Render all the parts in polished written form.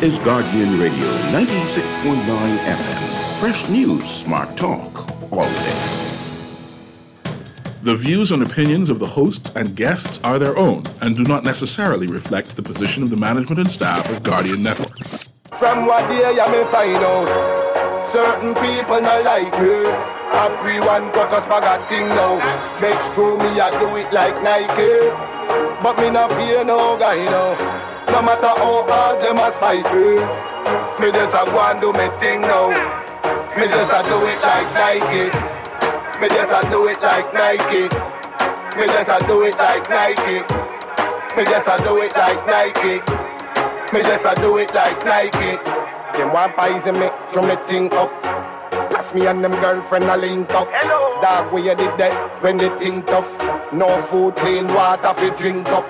is Guardian Radio 96.9 FM. Fresh news, smart talk, all day. The views and opinions of the hosts and guests are their own and do not necessarily reflect the position of the management and staff of Guardian Network. From what day you may find out, certain people not like me. Everyone got us bag a thing now. Makes true me I do it like Nike, but me not fear no guy now. No matter how hard them a spite me just a go and do me thing now. Me just a do it like Nike. Me just a do it like Nike. Me just a do it like Nike. Me just a do it like Nike. Me just a do it like Nike. Them want poison me, throw me thing up. Plus me and them girlfriend a link up. Hello. Dog, where you did that when they think tough. No food, clean water fi drink up.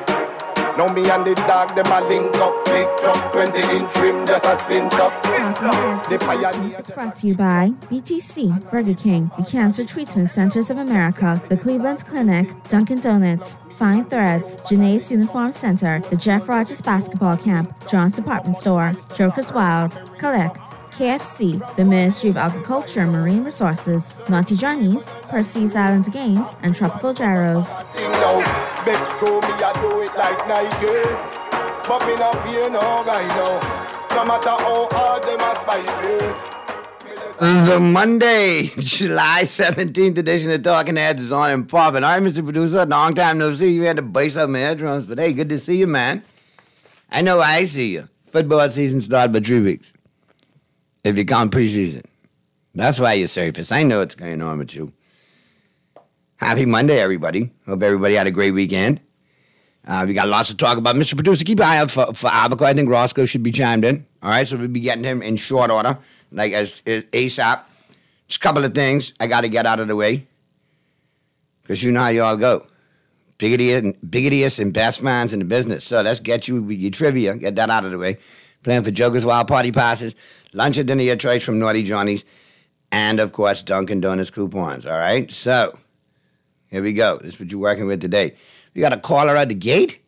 Now me and the dog, them a link up. Big truck, 20-inch rim, just a spin up. The Pioneer is brought to you by BTC, Burger King, the Cancer Treatment Centers of America, the Cleveland Clinic, Dunkin' Donuts, Fine Threads, Janae's Uniform Center, the Jeff Rogers Basketball Camp, John's Department Store, Joker's Wild, Kalek, KFC, the Ministry of Agriculture and Marine Resources, Naughty Johnny's, Percy's Island Games, and Tropical Gyros. The Monday, July 17th edition of Talking Heads is on and popping. All right, Mr. Producer, long time no see. You had to base up my eardrums, but hey, good to see you, man. I know I see you. Football season started by 3 weeks. If you count preseason. That's why you surface. I know what's going on with you. Happy Monday, everybody. Hope everybody had a great weekend. We got lots to talk about. Mr. Producer, keep an eye out for Abaco. I think Roscoe should be chimed in. All right, so we'll be getting him in short order, like as ASAP. Just a couple of things I got to get out of the way. Because you know how you all go. Biggitiest and best minds in the business. So let's get you with your trivia. Get that out of the way. Playing for Joker's Wild Party Passes. Lunch and dinner your choice from Naughty Johnny's. And, of course, Dunkin' Donuts coupons. All right? So, here we go. This is what you're working with today. We got a caller at the gate.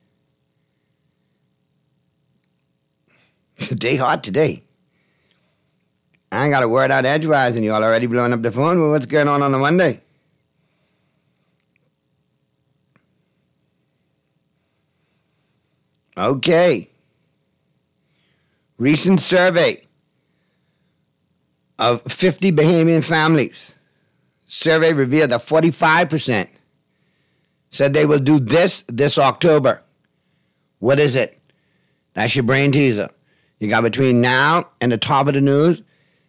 Day hot today. I ain't got a word out edgewise, and y'all already blowing up the phone. Well, what's going on a Monday? Okay. Recent survey of 50 Bahamian families. Survey revealed that 45% said they will do this October. What is it? That's your brain teaser. You got between now and the top of the news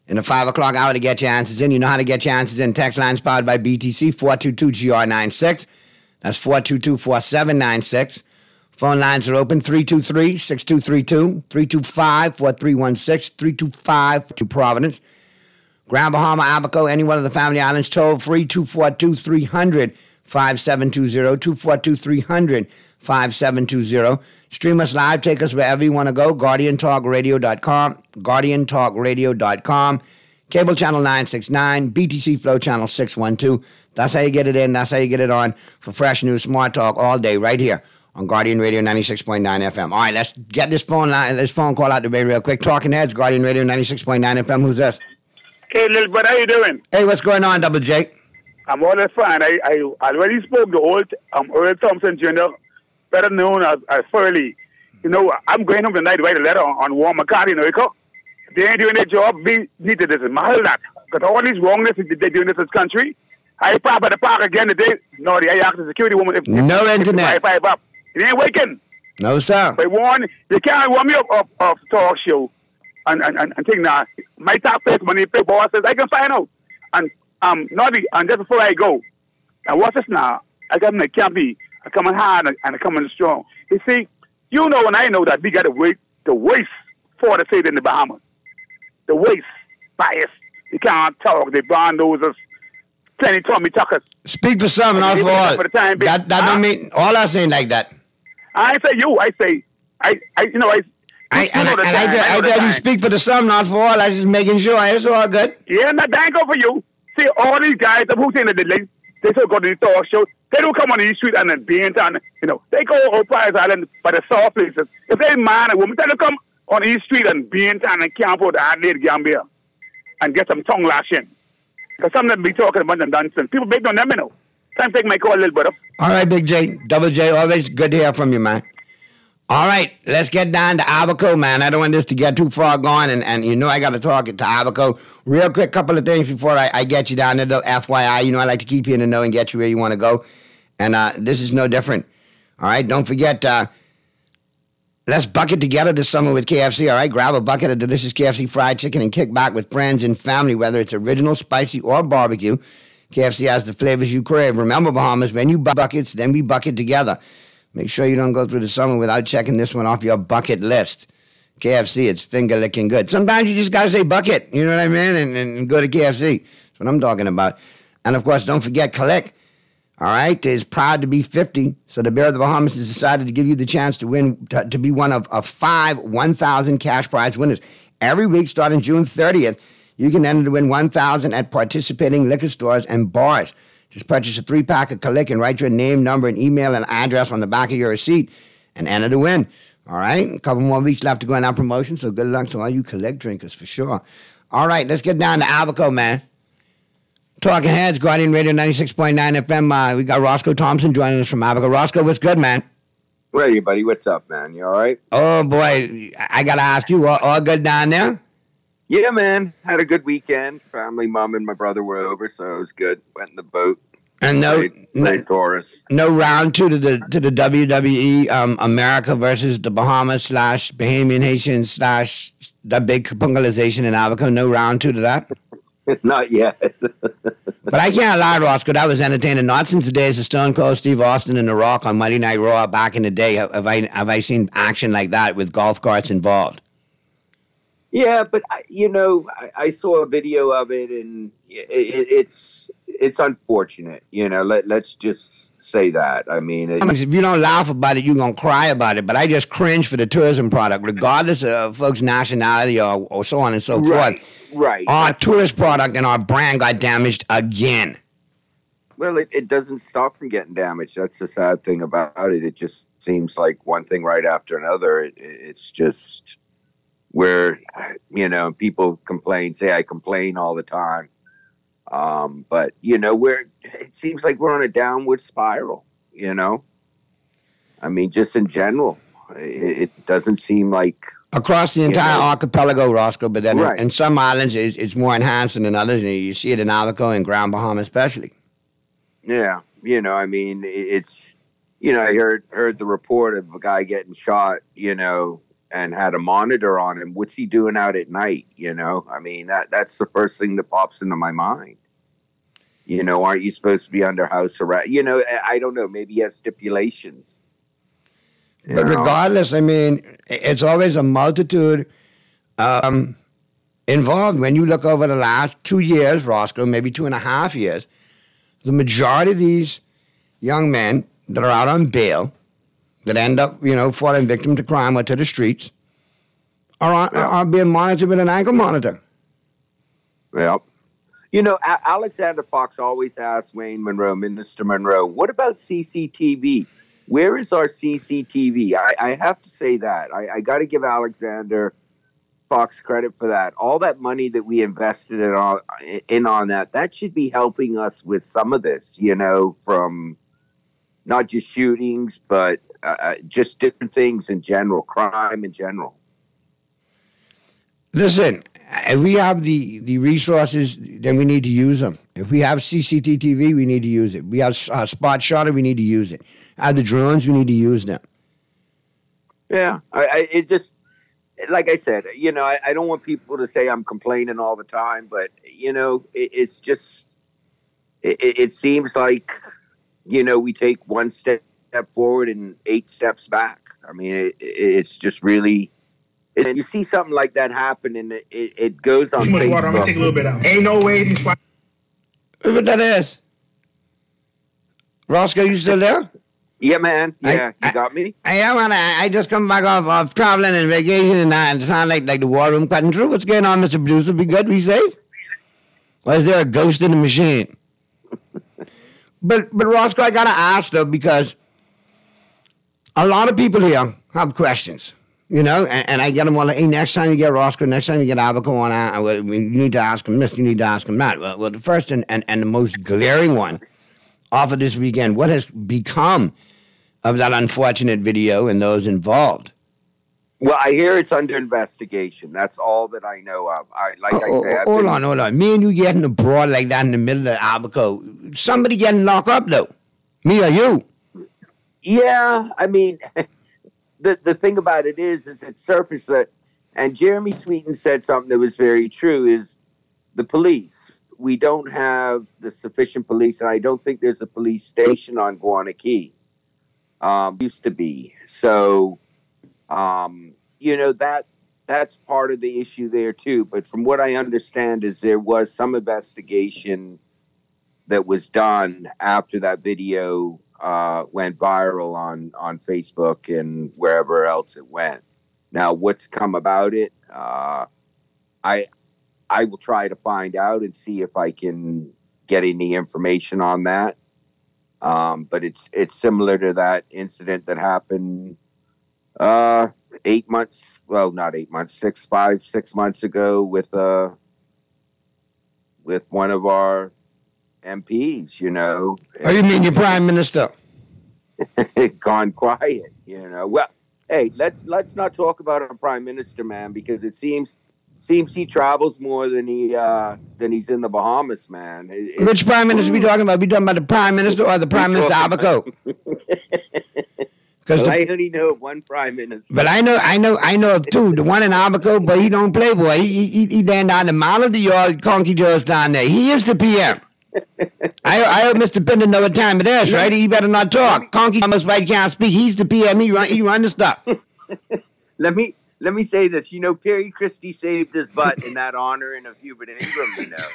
in the 5 o'clock hour to get your answers in. You know how to get your answers in. Text lines powered by BTC, 422-GR96. That's 422-4796. Phone lines are open, 323-6232, 325-4316, 325-2 Providence. Grand Bahama, Abaco, any one of the family islands, toll free, 242-300-5720, 242-300-5720. Stream us live, take us wherever you want to go, GuardianTalkRadio.com, GuardianTalkRadio.com, Cable Channel 969, BTC Flow Channel 612. That's how you get it in, that's how you get it on for fresh news, smart talk all day right here on Guardian Radio 96.9 FM. All right, let's get this phone call out the way real quick. Talking Heads, Guardian Radio 96.9 FM. Who's this? Hey, little brother, how you doing? Hey, what's going on, Double J? I'm all fine. I already spoke to old Earl Thompson Jr., better known as Furley. You know, I'm going home tonight to write a letter on Warren McCarthy, you know, because they ain't doing their job. We need to dismantle that. Because all these wrongness they're doing in this country. I parked at the park again today. No, I asked the security woman if no internet. If I up. It ain't waking. No, sir. But you can't warm me up talk show and think now. My top place money pay boss says I can find out. And Naughty, and just before I go, and what's this now? I got my campy, I coming hard and I coming strong. You see, you know and I know that we got to wait the waste for the state in the Bahamas. The waste bias. You can't talk, they barndozers, plenty Tommy Tuckers. Speak for some, not for all. That don't mean all I saying like that. I say you. I say I tell you speak for the some, not for all. I just making sure it's all good. Yeah, not thank God for you. See, all these guys, who saying that they still go to the talk show. They don't come on the street and then be in town. You know, they go to Prize Island by the soft places. If they man a woman, they don't come on East Street and Beant and camp out at Adelaide, Gambia and get some tongue lashing. Because some of them be talking about them dancing. People big on them, you know. Time to take my call, little brother. All right, Big J. Double J, always good to hear from you, man. All right, let's get down to Abaco, man. I don't want this to get too far gone, and you know I got to talk to Abaco. Real quick, couple of things before I get you down there, little FYI. You know I like to keep you in the know and get you where you want to go, and this is no different. All right, don't forget, let's bucket together this summer with KFC, all right? Grab a bucket of delicious KFC fried chicken and kick back with friends and family, whether it's original, spicy, or barbecue. KFC has the flavors you crave. Remember, Bahamas, when you buy buckets, then we bucket together. Make sure you don't go through the summer without checking this one off your bucket list. KFC, it's finger-licking good. Sometimes you just got to say bucket, you know what I mean, and go to KFC. That's what I'm talking about. And, of course, don't forget Collect, all right, is proud to be 50. So the Bear of the Bahamas has decided to give you the chance to win, to be one of 5 1,000 cash prize winners. Every week starting June 30th, you can enter to win 1,000 at participating liquor stores and bars. Just purchase a 3-pack of Collect and write your name, number, and email and address on the back of your receipt and enter to win. All right? A couple more weeks left to go in our promotion, so good luck to all you Collect drinkers for sure. All right, let's get down to Abaco, man. Talking Heads, Guardian Radio 96.9 FM. We got Roscoe Thompson joining us from Abaco. Roscoe, what's good, man? Hey, buddy. What's up, man? You all right? Oh, boy. I got to ask you, all good down there? Yeah, man. Had a good weekend. Family, mom, and my brother were over, so it was good. Went in the boat. And played Taurus. No round two to the WWE America versus the Bahamas / Bahamian Haitians / the big Kapungalization in Abaco. No round two to that? Not yet. But I can't lie, Roscoe. That was entertaining. Not since the days of Stone Cold Steve Austin and The Rock on Monday Night Raw back in the day have I seen action like that with golf carts involved. Yeah, but I saw a video of it, and it's unfortunate. Let's just say that. I mean, if you don't laugh about it, you're gonna cry about it. But I just cringe for the tourism product, regardless of folks' nationality or so on and so forth. Right. Our tourist product and our brand got damaged again. Well, it doesn't stop from getting damaged. That's the sad thing about it. It just seems like one thing right after another. It's just where, people complain, say I complain all the time. But, it seems like we're on a downward spiral, I mean, just in general, it doesn't seem like. Across the entire archipelago, Roscoe, but then in some islands it's more enhanced than in others. You see it in Abaco and Grand Bahama especially. Yeah, I mean, it's, I heard the report of a guy getting shot, and had a monitor on him. What's he doing out at night? I mean, that's the first thing that pops into my mind. Aren't you supposed to be under house arrest? I don't know. Maybe he has stipulations. But regardless, I mean, it's always a multitude involved. When you look over the last 2 years, Roscoe, maybe 2.5 years, the majority of these young men that are out on bail, that end up, falling victim to crime or to the streets, are being monitored with an ankle monitor. Yep. Alexander Fox always asks Wayne Monroe, Minister Monroe, what about CCTV? Where is our CCTV? I have to say that. I got to give Alexander Fox credit for that. All that money that we invested in on that should be helping us with some of this, from not just shootings, but just different things in general, crime in general. Listen, if we have the resources, then we need to use them. If we have CCTV, we need to use it. We have spot shutter, we need to use it. Have the drones, we need to use them. Yeah, it just, like I said, I don't want people to say I'm complaining all the time, but, it's just, it seems like, we take one step forward and 8 steps back. I mean, it's just really, and you see something like that happen, and it goes on. Too much water. I'm gonna take a little bit out. Ain't no way these. What that is? Roscoe, you still there? Yeah, man. Yeah, you got me. I just come back off traveling and vacation, and I sound like the war room cutting through. What's going on, Mr. Producer? Be good? Be safe? Or is there a ghost in the machine? But Roscoe, I gotta ask though, because a lot of people here have questions. You know, and I get them all like, hey, next time you get Roscoe, next time you get Abaco on, you need to ask him this, you need to ask him that. Well, the first and the most glaring one off of this weekend, what has become of that unfortunate video and those involved? Well, I hear it's under investigation. That's all that I know of. Hold on. Me and you getting abroad like that in the middle of Abaco. Somebody getting locked up, though. Me or you? Yeah, I mean... The thing about it is it surfaced and Jeremy Sweeten said something that was very true, is the police. We don't have the sufficient police, and I don't think there's a police station on Guana Key. Used to be. So, you know, that's part of the issue there too. But from what I understand is there was some investigation that was done after that video went viral on Facebook and wherever else it went. Now, what's come about it? I will try to find out and see if I can get any information on that. But it's similar to that incident that happened 6 months ago with one of our MPs, you know. Oh, you mean your prime minister? Gone quiet, you know. Well, hey, let's not talk about our prime minister, man, because it seems he travels more than he's in the Bahamas, man. Which prime minister we talking about? We talking about the prime minister or the prime minister Abaco? Because I only know one prime minister. But I know of two. The one in Abaco, but he don't play, boy. He down the mile of the yard, Conky Joe's down there. He is the PM. I hope Mr. Bender know what time it is, right? He better not talk. Conky almost right can't speak. He's the PM. He run the stuff. Let me say this. You know, Perry Christie saved his butt in that honoring of Hubert Ingram. You know,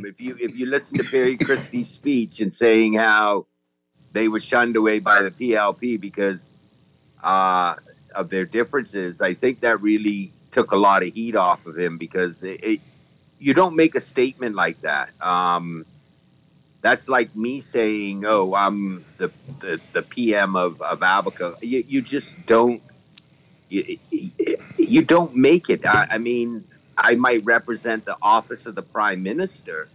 if you listen to Perry Christie's speech and saying how they were shunned away by the PLP because of their differences, I think that really took a lot of heat off of him, because you don't make a statement like that. That's like me saying, "Oh, I'm the PM of Abaco." You just don't. You don't make it. I mean, I might represent the office of the prime minister,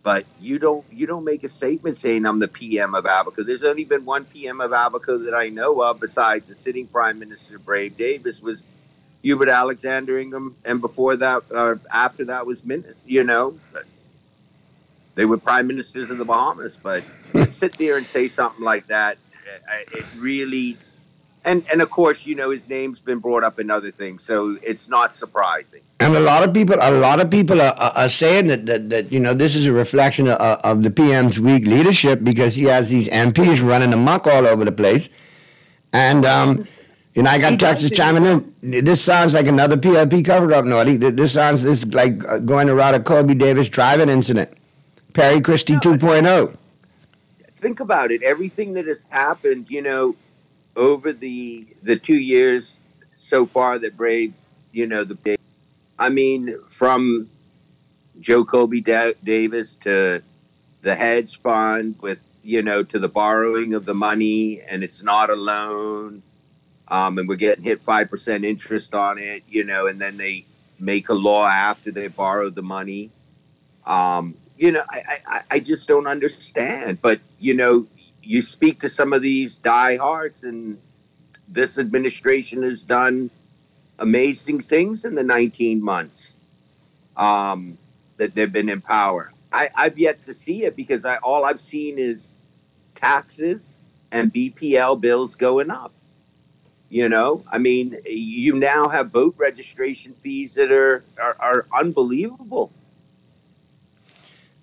but you don't make a statement saying I'm the PM of Abaco. There's only been one PM of Abaco that I know of, besides the sitting Prime Minister Brave Davis, was Hubert Alexander Ingham, and before that, after that was minister. You know, but they were prime ministers of the Bahamas. But to sit there and say something like that, it really. And of course, you know, his name's been brought up in other things, so it's not surprising. And a lot of people are saying that you know, this is a reflection of the PM's weak leadership, because he has these MPs running amok all over the place. And you know, I got Texas chiming in. This sounds like another PLP cover-up, Naughty. This sounds like going to route a Kobe Davis driving incident. Perry Christie 2.0. Think about it. Everything that has happened, you know, over the 2 years so far that Brave, you know, I mean, from Joe Kobe Davis to the hedge fund with, you know, to the borrowing of the money, and it's not a loan, and we're getting hit 5% interest on it, you know, and then they make a law after they borrowed the money. You know, I just don't understand. But, you know, you speak to some of these diehards, and this administration has done amazing things in the 19 months that they've been in power. I've yet to see it, because all I've seen is taxes and BPL bills going up. You know, I mean, you now have boat registration fees that are unbelievable.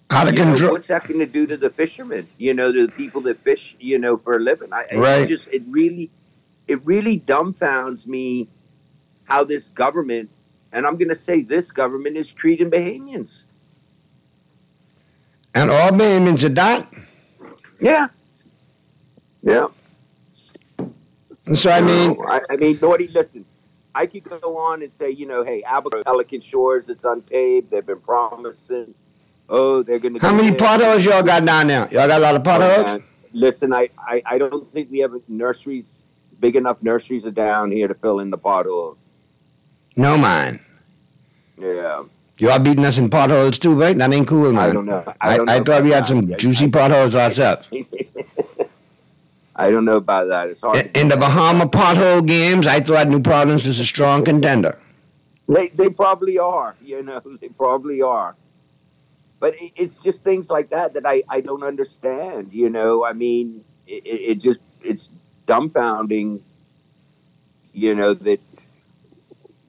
Out of control. What's that going to do to the fishermen? You know, to the people that fish, you know, for a living. Right. It really dumbfounds me how this government, and I'm going to say this government, is treating Bahamians. And all Bahamians are that. Yeah. Yeah. So I mean, Naughty, listen. I could go on and say, you know, hey, Abaco, Pelican Shores, it's unpaved. They've been promising. Oh, they're going to. How many potholes y'all got down there? Y'all got a lot of potholes? Listen, I don't think we have nurseries big enough nurseries are down here to fill in the potholes. No, man. Yeah. You are beating us in potholes too, right? That ain't cool, man. I don't know. I thought we had some juicy potholes ourselves. I don't know about that. It's hard. In the Bahama pothole games, I thought New Providence was a strong contender. They probably are. They probably are. But it's just things like that I don't understand. I mean, it's dumbfounding. That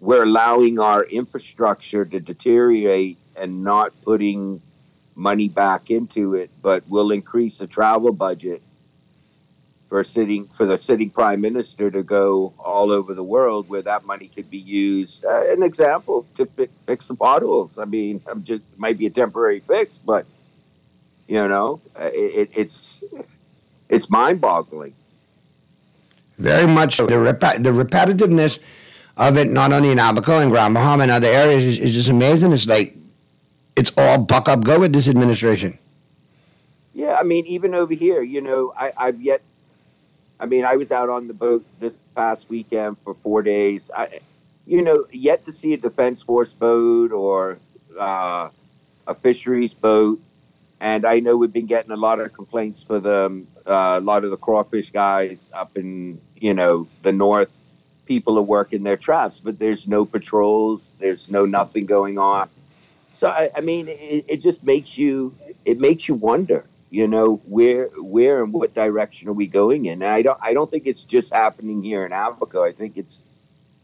we're allowing our infrastructure to deteriorate and not putting money back into it, but we'll increase the travel budget for the sitting prime minister to go all over the world where that money could be used. An example, to fix the potholes. I mean, it might be a temporary fix, but it's mind-boggling. Very much so. The repetitiveness of it, not only in Abaco and Grand Bahama and other areas, is just amazing. It's like, it's all buck up, go with this administration. Yeah, I mean, even over here, I was out on the boat this past weekend for 4 days. Yet to see a Defense Force boat or a fisheries boat. And I know we've been getting a lot of complaints for a lot of the crawfish guys up in, the north. People are working their traps, but there's no patrols. There's nothing going on. So, I mean, it just makes you wonder, where and what direction are we going in? And I don't think it's just happening here in Abaco. I think it's,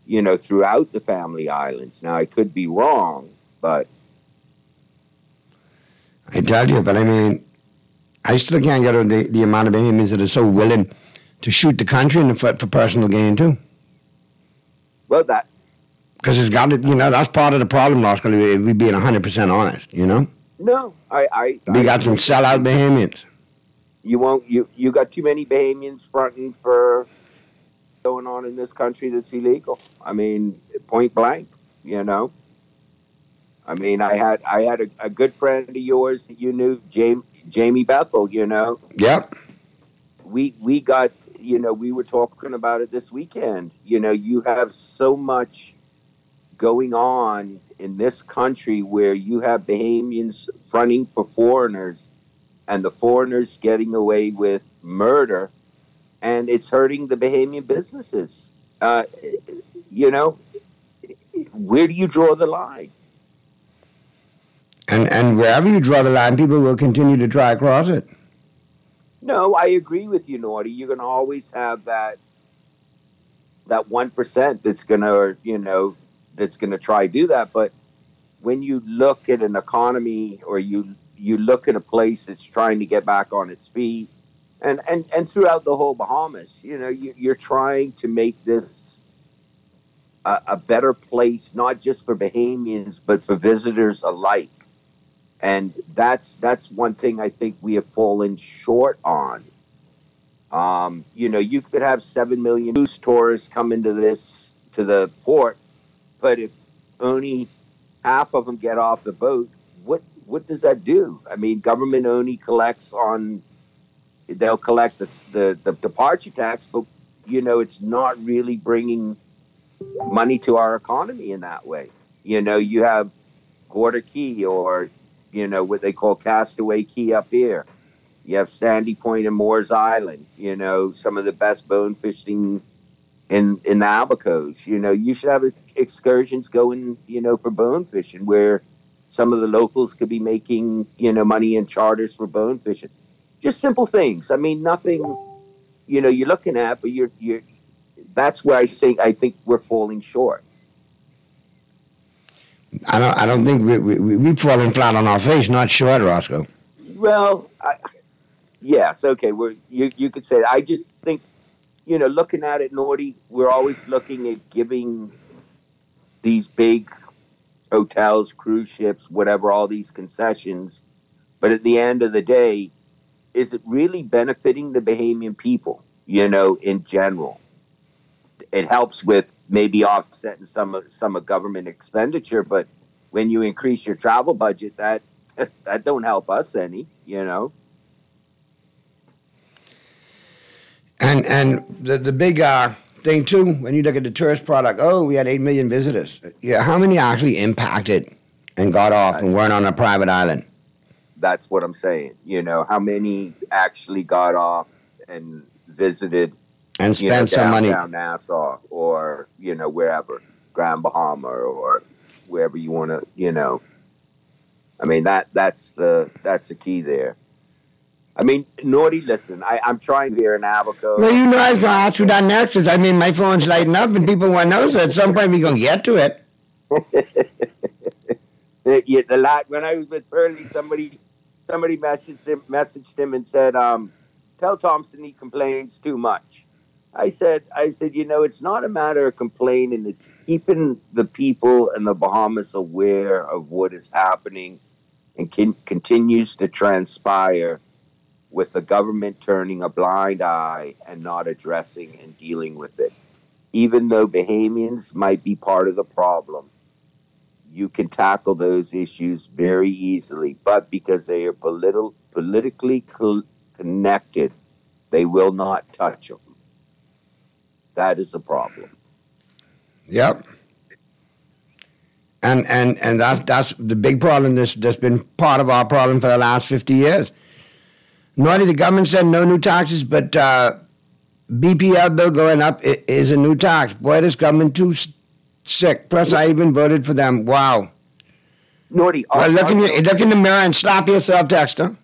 throughout the Family Islands. Now, I could be wrong, but. I tell you, but I mean, I still can't get over the amount of Bahamians that are so willing to shoot the country in the foot for personal gain, too. Well, because it's got to, that's part of the problem, Roscoe, if we being 100% honest, No, we got some sellout Bahamians. You got too many Bahamians fronting for going on in this country that's illegal. I mean, point blank, I mean, I had a good friend of yours that you knew, Jamie Bethel, Yep. We got, we were talking about it this weekend. You have so much going on in this country where you have Bahamians fronting for foreigners and the foreigners getting away with murder, and it's hurting the Bahamian businesses. Where do you draw the line? And wherever you draw the line, people will continue to try across it. No, I agree with you, Naughty. You're going to always have that 1% that's going to, that's going to try to do that. But when you look at an economy or you look at a place that's trying to get back on its feet, and throughout the whole Bahamas, you're trying to make this a better place, not just for Bahamians, but for visitors alike. And that's one thing I think we have fallen short on. You could have 7 million cruise tourists come to the port, but if only half of them get off the boat, what does that do? I mean, government only collects they'll collect the departure tax, but it's not really bringing money to our economy in that way. You have Gorda Key or what they call Castaway Key up here. You have Sandy Point and Moores Island, some of the best bone fishing in the Abacos. You should have excursions going, for bone fishing where some of the locals could be making, money in charters for bone fishing. Just simple things. I mean, nothing, you're looking at, but that's where I think we're falling short. I don't think we're falling flat on our face, not short, Roscoe. Well, yes, okay. You could say that. I just think, looking at it, Naughty, we're always looking at giving these big hotels, cruise ships, whatever, all these concessions. But at the end of the day, is it really benefiting the Bahamian people, in general? It helps with maybe offsetting some of government expenditure, but when you increase your travel budget, that don't help us any, And the big thing too, when you look at the tourist product, we had 8 million visitors. Yeah, how many actually impacted and got off and weren't on a private island? That's what I'm saying. You know, how many actually got off and visited and spent some money down Nassau or wherever, Grand Bahama or wherever you want to. I mean that's the key there. I mean, Naughty, listen, I'm trying here in Abaco. Well, I was going to ask you that next, because, I mean, my phone's lighting up and people want to know, so at some point we're going to get to it. When I was with Pearlie, somebody messaged him and said, tell Thompson he complains too much. I said, it's not a matter of complaining, it's keeping the people in the Bahamas aware of what is happening and continues to transpire, with the government turning a blind eye and not addressing and dealing with it. Even though Bahamians might be part of the problem, you can tackle those issues very easily. But because they are politically connected, they will not touch them. That is the problem. Yep. And that's the big problem that's been part of our problem for the last 50 years. Not only the government said no new taxes, but BPL bill going up is a new tax. Boy, this government too sick. Plus, I even voted for them. Wow. Naughty. Well, look in the mirror and slap yourself, Dexter.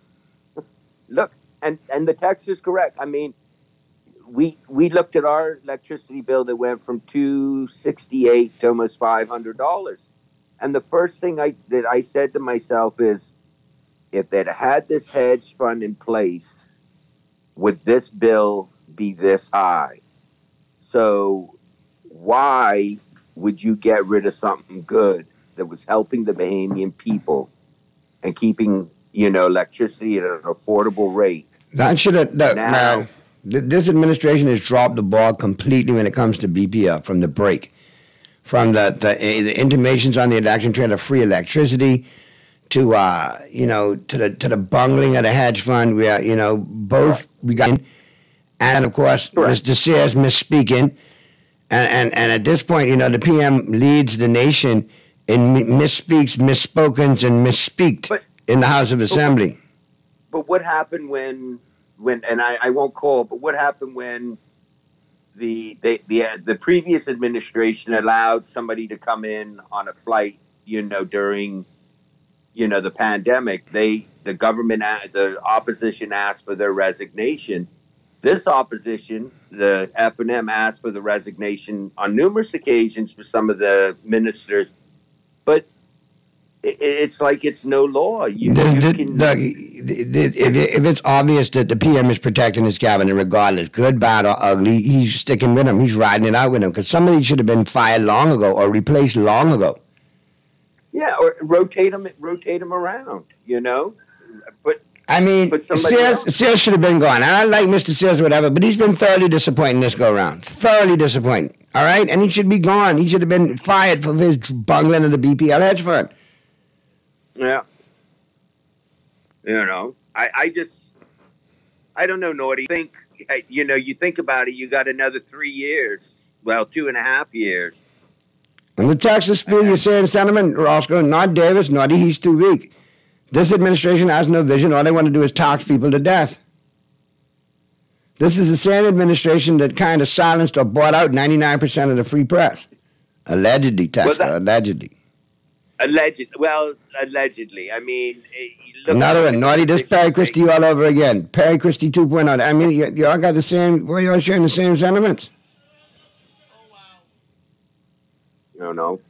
Look, and the text is correct. I mean, we looked at our electricity bill that went from $268 to almost $500, and the first thing I said to myself is, if they'd had this hedge fund in place, would this bill be this high? So why would you get rid of something good that was helping the Bahamian people and keeping, electricity at an affordable rate? That should have... Now, this administration has dropped the ball completely when it comes to BPL from the break. From the intimations on the election trail of free electricity, to the bungling of the hedge fund, where both we got, and of course Mr. Sears misspeaking, and at this point, the PM leads the nation in misspeaks, misspokens, and misspeaked in the House of Assembly. But what happened when and I won't call, but what happened when the previous administration allowed somebody to come in on a flight, during the pandemic? The opposition asked for their resignation. This opposition, the F&M, asked for the resignation on numerous occasions for some of the ministers, but it's like it's no law. If it's obvious that the PM is protecting his cabinet regardless, good, bad, or ugly, he's sticking with him. He's riding it out with him, because somebody should have been fired long ago or replaced long ago. Yeah, or rotate them around, But I mean, Sears should have been gone. And I like Mr. Sears or whatever, but he's been thoroughly disappointing this go-around. Thoroughly disappointing, all right? And he should be gone. He should have been fired for his bungling of the BPL hedge fund. Yeah. I don't know, Naughty. You think about it, you got another 3 years, 2.5 years. And the Texas fool, you're saying, Senator Roscoe, not Davis, Naughty, he's too weak. This administration has no vision. All they want to do is tax people to death. This is the same administration that kind of silenced or bought out 99% of the free press. Allegedly, Texas, allegedly. Allegedly. I mean... Another one, Naughty, this Perry Christie all over again. Perry Christie 2.0. I mean, you all got the same... Well, you all sharing the same sentiments. No.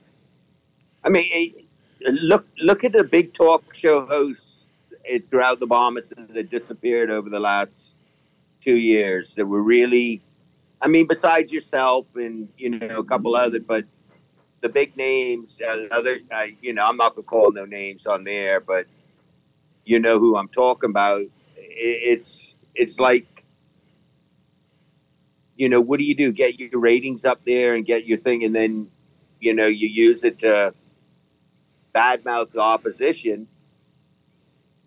I mean, look at the big talk show hosts throughout the Bahamas that disappeared over the last 2 years that were really, I mean, besides yourself and, a couple others, but the big names, I'm not going to call no names on there, but you know who I'm talking about. It's like, what do you do? Get your ratings up there and get your thing, and then, you use it to badmouth the opposition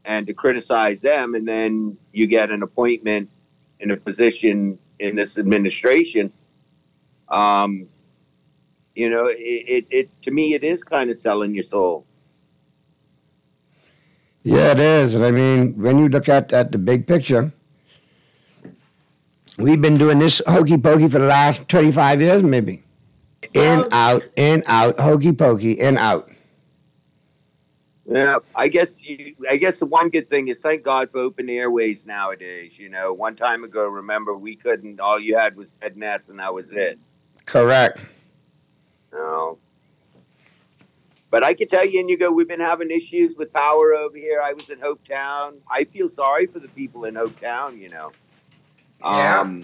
and to criticize them, and then you get an appointment in a position in this administration. You know, it to me, it is kind of selling your soul. Yeah, it is. And I mean, when you look at the big picture, we've been doing this hokey pokey for the last 25 years, maybe. In, out, hokey pokey, in, out. Yeah, I guess the one good thing is thank God for open airways nowadays. You know, one time ago, remember, we couldn't, all you had was Ed Ness and that was it. Correct. No. But I can tell you, Inigo, we've been having issues with power over here. I was in Hopetown. I feel sorry for the people in Hopetown, you know. Yeah.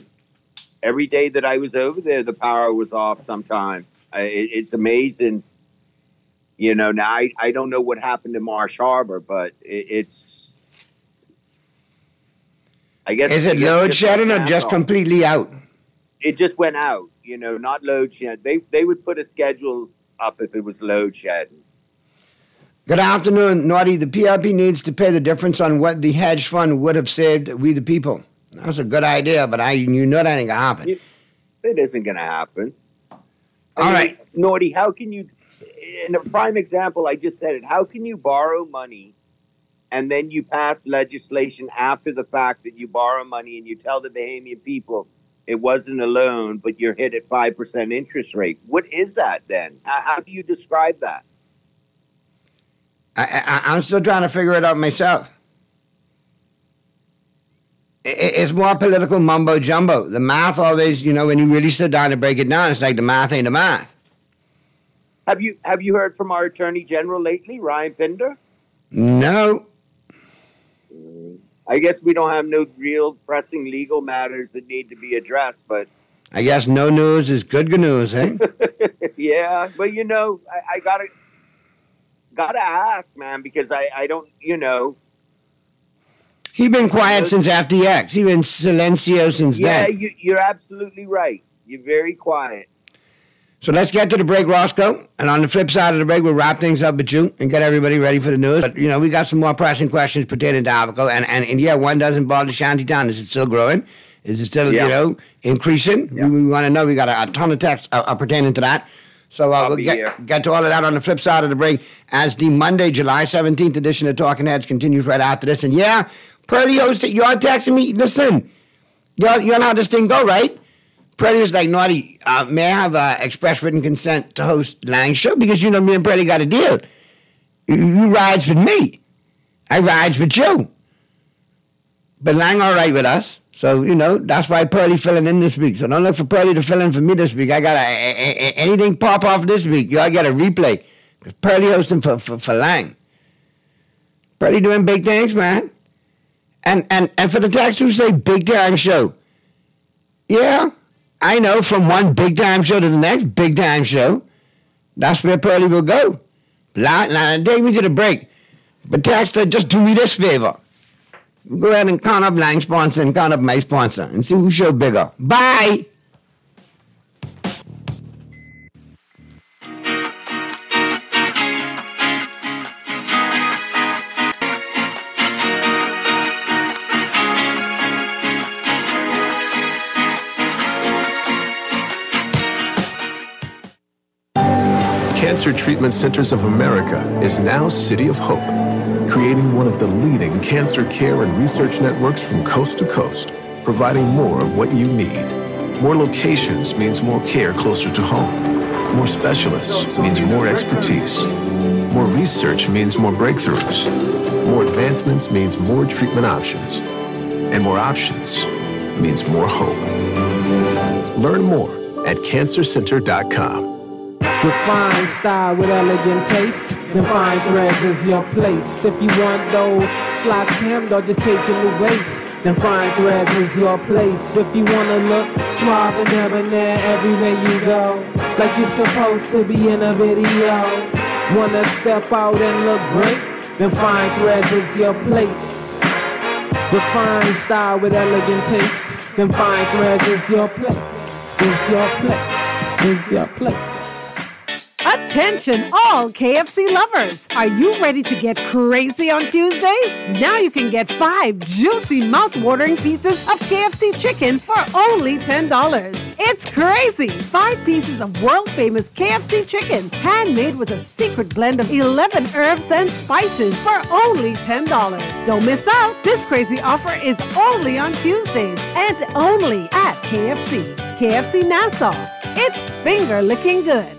Every day that I was over there, the power was off sometime. It's amazing. You know, now I don't know what happened to Marsh Harbor, but it's, I guess. Is it load shedding or just completely out? It just went out, you know, not load shed. They would put a schedule up if it was load shedding. Good afternoon, Naughty. The PRP needs to pay the difference on what the hedge fund would have saved we the people. That was a good idea, but you know that ain't gonna happen. It isn't gonna happen. All right. Naughty, how can you, in a prime example, I just said it, how can you borrow money and then you pass legislation after the fact that you borrow money and you tell the Bahamian people it wasn't a loan, but you're hit at 5% interest rate? What is that then? How do you describe that? I'm still trying to figure it out myself. It's more political mumbo jumbo. The math always, you know, when you really sit down and break it down, it's like the math ain't the math. Have you heard from our Attorney General lately, Ryan Pinder? No. I guess we don't have no real pressing legal matters that need to be addressed, but I guess no news is good news, eh? Yeah, but you know, I gotta ask, man, because I don't, you know. He been quiet since FDX. He been silencio since then. Yeah, you're absolutely right. You're very quiet. So let's get to the break, Roscoe. And on the flip side of the break, we'll wrap things up with you and get everybody ready for the news. But, you know, we got some more pressing questions pertaining to Abaco. And yeah, one does involve the shantytown. Is it still growing? Is it still, you know, increasing? Yeah. We want to know. We got a ton of texts pertaining to that. So we'll get to all of that on the flip side of the break as the Monday, July 17th edition of Talking Heads continues right after this. And yeah, Pearly hosted, you're texting me. Listen, you know how this thing go, right? Pearly was like, Naughty, may I have express written consent to host Lang's show? Because, you know, me and Pearly got a deal. You rides with me. I rides with you. But Lang all right with us. So, you know, that's why Pearly filling in this week. So don't look for Pearly to fill in for me this week. I got anything pop off this week, y'all got a replay. Because Pearly hosting for Lang. Pearly doing big things, man. And for the text who say big time show. Yeah, I know, from one big time show to the next big time show. That's where Pearly will go. Now, take me to the break. But Texter, just do me this favor. Go ahead and count up Lang's sponsor and count up my sponsor and see who show bigger. Bye! Cancer Treatment Centers of America is now City of Hope, creating one of the leading cancer care and research networks from coast to coast, providing more of what you need. More locations means more care closer to home. More specialists means more expertise. More research means more breakthroughs. More advancements means more treatment options. And more options means more hope. Learn more at cancercenter.com. Refined style with elegant taste. Refined threads is your place. If you want those slacks hemmed or just taking the waist, then Fine Threads is your place. If you wanna look suave and debonair everywhere you go, like you're supposed to be in a video, wanna step out and look great, then Fine Threads is your place. Refined style with elegant taste, then Fine Threads is your place. Is your place. Is your place. Attention, all KFC lovers! Are you ready to get crazy on Tuesdays? Now you can get 5 juicy, mouth-watering pieces of KFC chicken for only $10. It's crazy! 5 pieces of world-famous KFC chicken, handmade with a secret blend of 11 herbs and spices for only $10. Don't miss out! This crazy offer is only on Tuesdays and only at KFC. KFC Nassau. It's finger-licking good.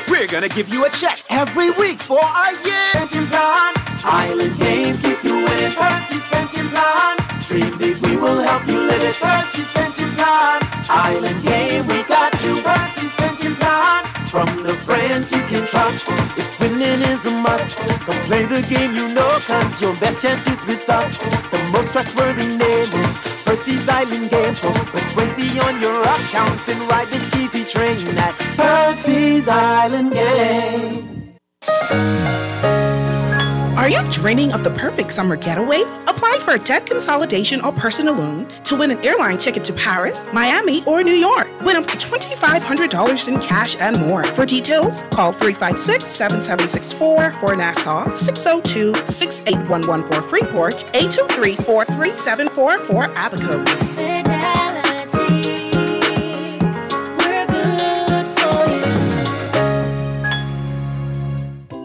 We're gonna give you a check every week for a year. Pension plan, Island Game, keep you winning. Percy's Pension Plan, dream big, we will help you live it. Percy's Pension Plan, Island Game, we got you. Percy's Pension Plan, from the friends you can trust. If winning is a must, come play the game, you know, cause your best chance is with us. The most trustworthy name is Percy's Island Game. So put 20 on your account and ride this easy train at Percy's Island Game. Are you dreaming of the perfect summer getaway? Apply for a debt consolidation or personal loan to win an airline ticket to Paris, Miami, or New York. Win up to $2,500 in cash and more. For details, call 356-7764 for Nassau, 602-6811 for Freeport, 823-4374 for Abaco.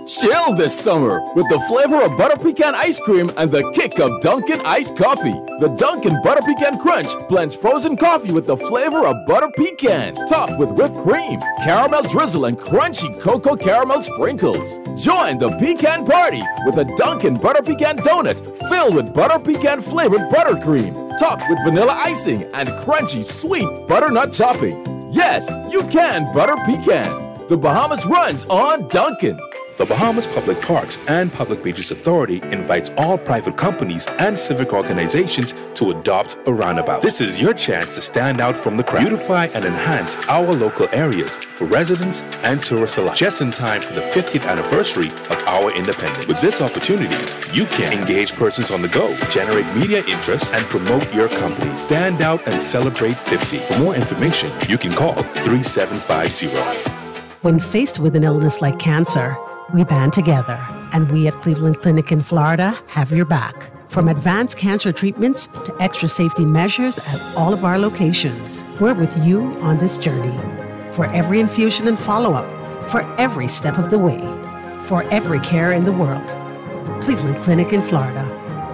Chill this summer with the flavor of butter pecan ice cream and the kick of Dunkin' iced coffee. The Dunkin' Butter Pecan Crunch blends frozen coffee with the flavor of butter pecan, topped with whipped cream, caramel drizzle, and crunchy cocoa caramel sprinkles. Join the pecan party with a Dunkin' Butter Pecan donut filled with butter pecan flavored buttercream, topped with vanilla icing and crunchy sweet butternut topping. Yes, you can butter pecan. The Bahamas runs on Dunkin'. The Bahamas Public Parks and Public Beaches Authority invites all private companies and civic organizations to adopt a roundabout. This is your chance to stand out from the crowd, beautify and enhance our local areas for residents and tourists alike, just in time for the 50th anniversary of our independence. With this opportunity, you can engage persons on the go, generate media interest, and promote your company. Stand out and celebrate 50. For more information, you can call 3750. When faced with an illness like cancer, we band together, and we at Cleveland Clinic in Florida have your back. From advanced cancer treatments to extra safety measures at all of our locations, we're with you on this journey. For every infusion and follow-up, for every step of the way, for every care in the world. Cleveland Clinic in Florida.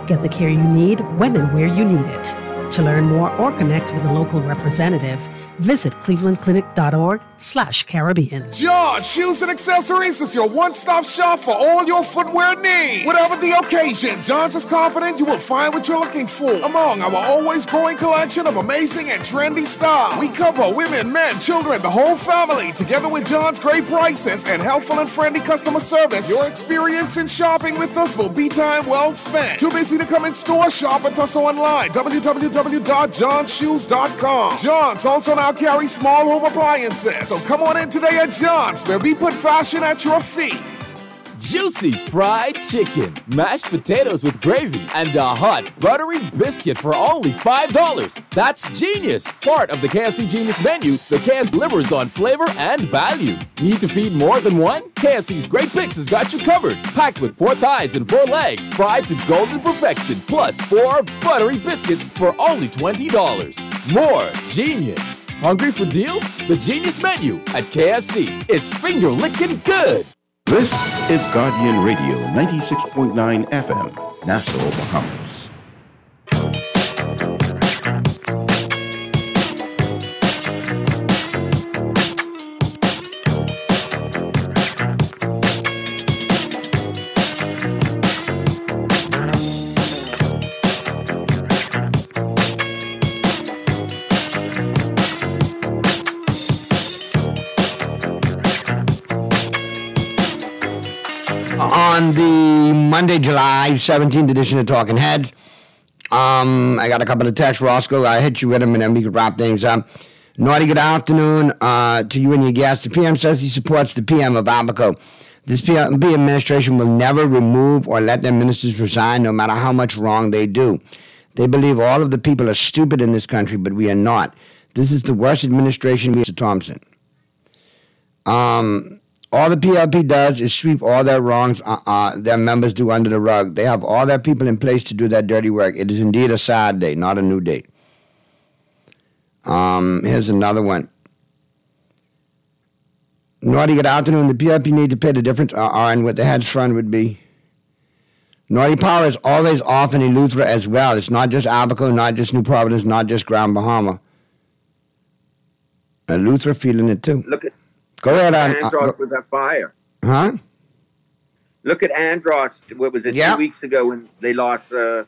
Get the care you need when and where you need it. To learn more or connect with a local representative, visit clevelandclinic.org/Caribbean. John Shoes and Accessories is your one-stop shop for all your footwear needs. Whatever the occasion, John's is confident you will find what you're looking for among our always growing collection of amazing and trendy styles. We cover women, men, children, the whole family. Together with John's great prices and helpful and friendly customer service, your experience in shopping with us will be time well spent. Too busy to come in store? Shop with us online. www.johnshoes.com. John's also now carry small home appliances. So come on in today at John's, where we put fashion at your feet. Juicy fried chicken, mashed potatoes with gravy, and a hot buttery biscuit for only $5. That's genius! Part of the KFC Genius menu, the can delivers on flavor and value. Need to feed more than one? KFC's Great Picks has got you covered. Packed with 4 thighs and 4 legs, fried to golden perfection, plus 4 buttery biscuits for only $20. More genius! Hungry for deals? The Genius menu at KFC. It's finger-licking good. This is Guardian Radio 96.9 FM, Nassau, Bahamas. On the Monday, July 17th edition of Talking Heads, I got a couple of texts. Roscoe, I hit you with them and then we could wrap things up. Naughty good afternoon to you and your guests. The PM says he supports the PM of Abaco. This PM administration will never remove or let their ministers resign, no matter how much wrong they do. They believe all of the people are stupid in this country, but we are not. This is the worst administration, Mr. Thompson. All the PLP does is sweep all their wrongs their members do under the rug. They have all their people in place to do that dirty work. It is indeed a sad day, not a new day. Here's another one. Naughty, good afternoon. The PLP need to pay the difference on what the hedge fund would be. Naughty Power is always off in Eleuthera as well. It's not just Abaco, not just New Providence, not just Grand Bahama. Eleuthera feeling it too. Look at Go ahead, Andros with that fire. Huh? Look at Andros. What was it? 2 weeks ago when they lost the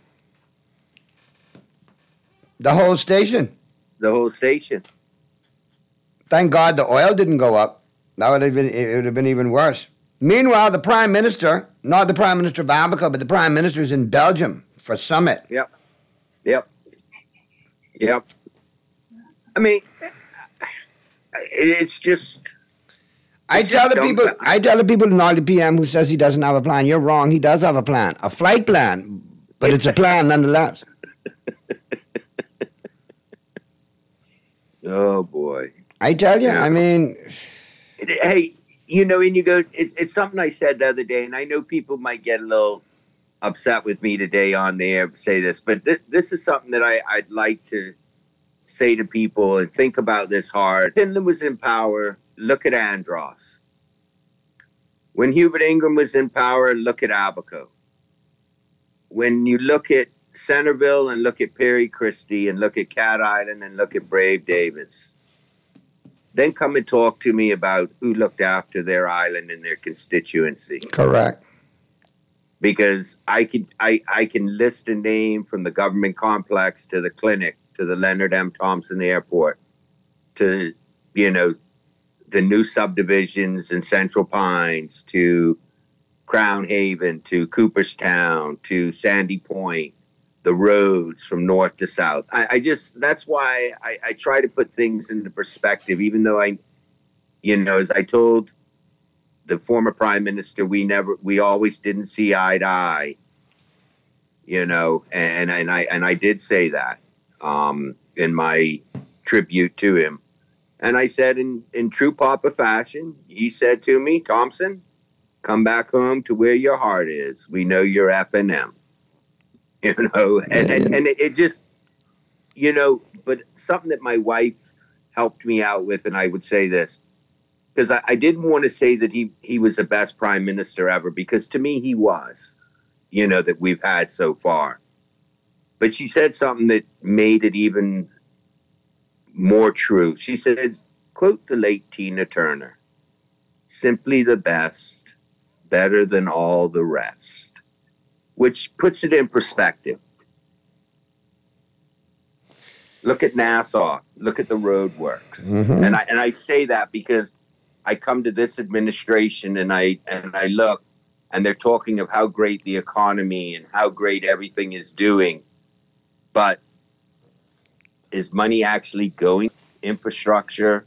whole station. The whole station. Thank God the oil didn't go up. That would have been. It would have been even worse. Meanwhile, the Prime Minister, not the Prime Minister of Abaco, but the Prime Minister is in Belgium for summit. Yep. I mean, it's just. I tell the people not the PM who says he doesn't have a plan. You're wrong. He does have a plan, a flight plan, but it's a plan nonetheless. Oh boy! I tell you, I mean, hey, you know, and you go. It's something I said the other day, and I know people might get a little upset with me today on the air say this, but this is something that I'd like to say to people and think about this hard. Finland was in power. Look at Andros. When Hubert Ingraham was in power, look at Abaco. When you look at Centerville and look at Perry Christie and look at Cat Island and look at Brave Davis, then come and talk to me about who looked after their island and their constituency. Correct. Because I can list a name from the government complex to the clinic to the Leonard M. Thompson Airport to, you know, the new subdivisions in Central Pines to Crown Haven to Cooperstown to Sandy Point, the roads from north to south. That's why I try to put things into perspective, even though as I told the former Prime Minister, we always didn't see eye to eye, you know, and I did say that in my tribute to him. And I said, in true Papa fashion, he said to me, Thompson, come back home to where your heart is. We know you're F&M. You know, and it just, you know, but something that my wife helped me out with, and I would say this, because I didn't want to say that he was the best prime minister ever, because to me he was, you know, that we've had so far. But she said something that made it even more true. She said, quote the late Tina Turner, simply the best, better than all the rest, which puts it in perspective. Look at Nassau. Look at the roadworks. Mm-hmm. And I say that because I come to this administration and I look, and they're talking of how great the economy and how great everything is doing. But is money actually going infrastructure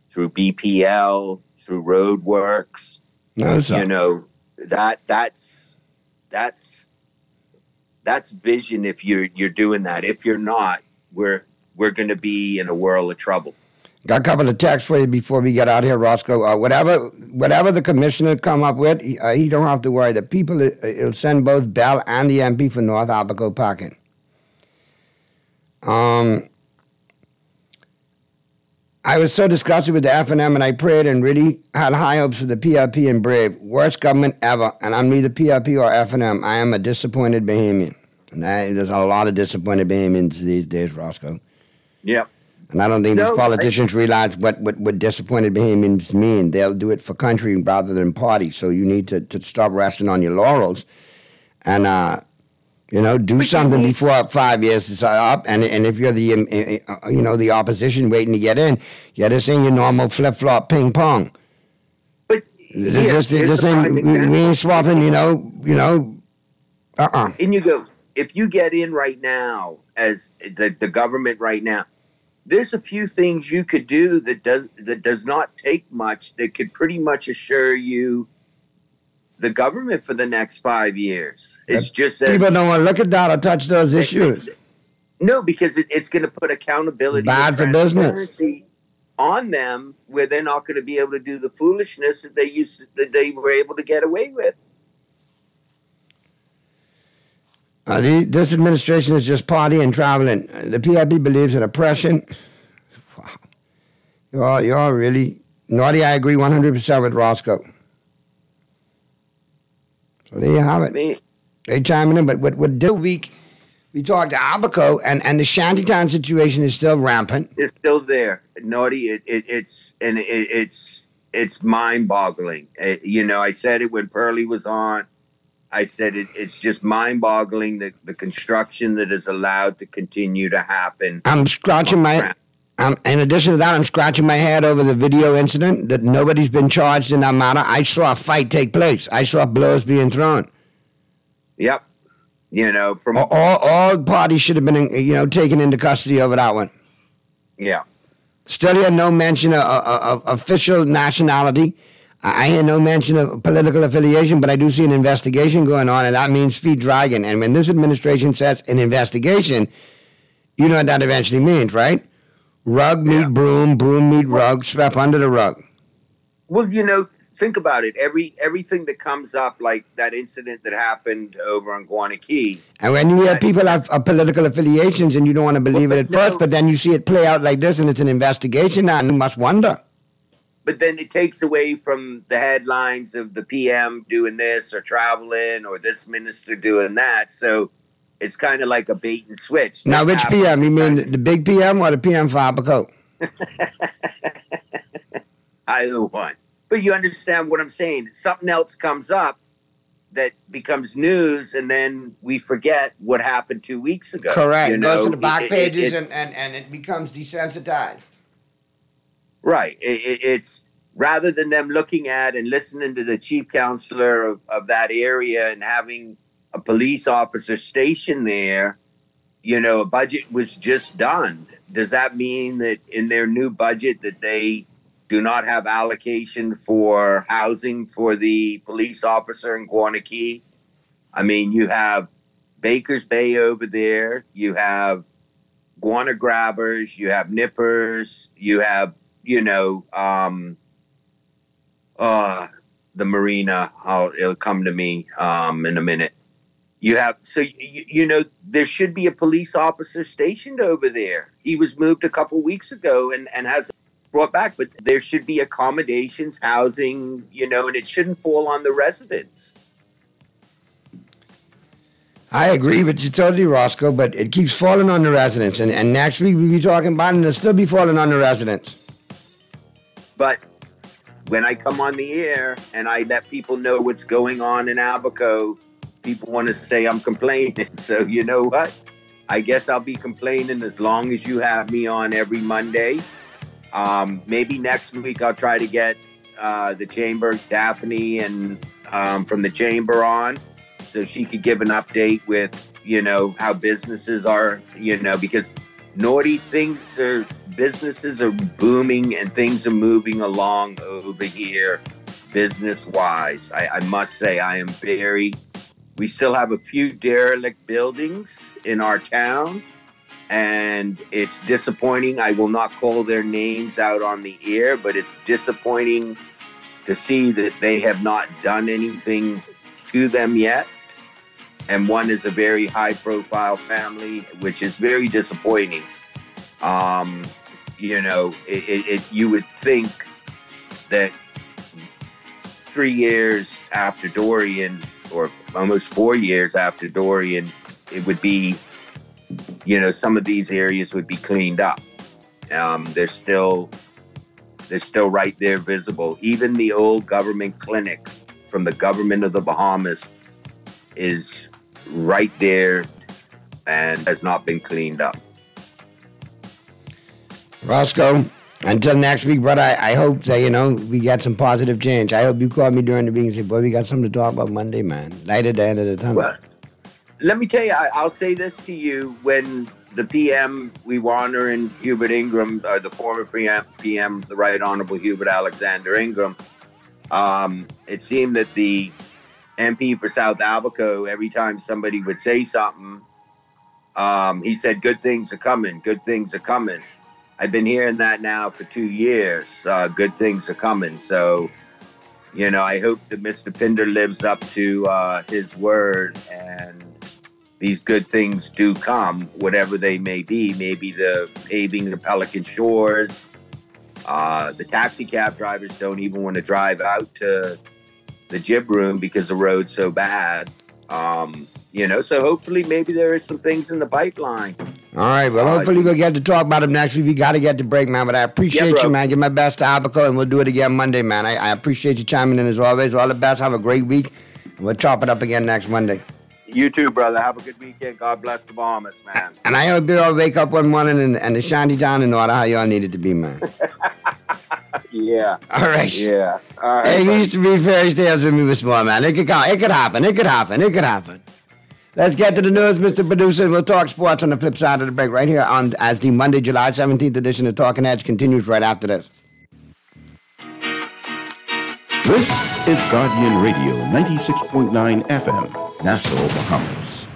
through BPL, through roadworks? No, sir. You know, that's vision if you're doing that. If you're not, we're going to be in a world of trouble. Got a couple of texts for you before we get out here, Roscoe. Whatever the commissioner come up with, he don't have to worry. The people, he'll send both Bell and the MP for North Abaco packing. I was so disgusted with the F&M, and I prayed and really had high hopes for the PLP and Brave. Worst government ever, and I'm neither PLP or F&M. I am a disappointed Bahamian. And there's a lot of disappointed Bahamians these days, Roscoe. Yep. And I don't think these politicians realize what disappointed Bahamians mean. They'll do it for country rather than party. So you need to stop resting on your laurels and, do something before 5 years is up. And if you're the opposition waiting to get in, this ain't your normal flip-flop ping-pong. But this ain't, we ain't swapping, And you go, if you get in right now as the government right now, there's a few things you could do that does not take much that could pretty much assure you the government for the next 5 years. It's just that people don't want to look at that or touch those issues. No, because it's going to put accountability. Bad for business. on them where they're not going to be able to do the foolishness that they were able to get away with. This administration is just partying, traveling. The PIP believes in oppression. Wow. You're really naughty. I agree 100% with Roscoe. So there you have it. They chiming in, but with this week, we talked to Abaco, and the shantytown situation is still rampant. It's still there, naughty. It's mind-boggling. I said it when Pearlie was on. I said it's just mind-boggling the construction that is allowed to continue to happen. I'm scratching my. In addition to that, I'm scratching my head over the video incident that nobody's been charged in that matter. I saw a fight take place. I saw blows being thrown. Yep. From all parties should have been, taken into custody over that one. Yeah. Still hear no mention of official nationality. I hear no mention of political affiliation, but I do see an investigation going on, and that means feet dragging. And when this administration says an investigation, you know what that eventually means, right? Rug meet broom, broom meet rug, swept under the rug. Well, think about it. Everything that comes up, like that incident that happened over on Guanakee. And when you hear people have political affiliations and you don't want to believe it at first, but then you see it play out like this and it's an investigation, and you must wonder. But then it takes away from the headlines of the PM doing this or traveling or this minister doing that. So it's kind of like a bait and switch. Now, which PM? You mean the big PM or the PM for Abaco? Either one. But you understand what I'm saying. Something else comes up that becomes news, and then we forget what happened 2 weeks ago. Correct. It goes to the back pages and it becomes desensitized. Right. It's rather than them looking at and listening to the chief counselor of that area and having a police officer stationed there, a budget was just done. Does that mean that in their new budget that they do not have allocation for housing for the police officer in Guanakee? I mean, you have Baker's Bay over there, you have Guana Grabbers, you have Nippers, you have the marina. It'll come to me in a minute. You have, there should be a police officer stationed over there. He was moved a couple weeks ago and has brought back, but there should be accommodations, housing, and it shouldn't fall on the residents. I agree with you totally, Roscoe, but it keeps falling on the residents. And next week we'll be talking about it, and it'll still be falling on the residents. But when I come on the air and I let people know what's going on in Abaco, people want to say I'm complaining. So you know what? I guess I'll be complaining as long as you have me on every Monday. Maybe next week I'll try to get the chamber, Daphne, and from the chamber on, so she could give an update with, how businesses are, because naughty businesses are booming and things are moving along over here business-wise. I must say we still have a few derelict buildings in our town, and it's disappointing. I will not call their names out on the air, but it's disappointing to see that they have not done anything to them yet. And one is a very high-profile family, which is very disappointing. You would think that 3 years after Dorian, or almost 4 years after Dorian, it would be, some of these areas would be cleaned up. They're still right there visible. Even the old government clinic from the government of the Bahamas is right there and has not been cleaned up. Roscoe, until next week, brother, I hope that, we get some positive change. I hope you call me during the week and say, boy, we got something to talk about Monday, man. Light at the end of the tunnel. Well, let me tell you, I'll say this to you. When the PM, we were honoring Hubert Ingram, the former PM, the Right Honorable Hubert Alexander Ingram, it seemed that the MP for South Abaco, every time somebody would say something, he said, good things are coming, good things are coming. I've been hearing that now for 2 years. Good things are coming. So, you know, I hope that Mr. Pinder lives up to his word and these good things do come, whatever they may be. Maybe the paving the Pelican Shores. The taxi cab drivers don't even want to drive out to the Jib Room because the road's so bad. You know, so hopefully maybe there is some things in the pipeline. All right, well, hopefully we'll get to talk about them next week. We got to get to break, man, but I appreciate you, man. Give my best to Abaco, and we'll do it again Monday, man. I appreciate you chiming in as always. All the best. Have a great week. We'll chop it up again next Monday. You too, brother. Have a good weekend. God bless the Bahamas, man. And I hope you all wake up one morning and the shanty down in order how y'all need it to be, man. Yeah. All right. Yeah. All right. Hey, we used to read fairy tales when we were small, man. It could happen. Let's get to the news, Mr. Producer. We'll talk sports on the flip side of the break right here on as the Monday, July 17th edition of Talking Heads continues right after this. This is Guardian Radio 96.9 FM, Nassau, Bahamas.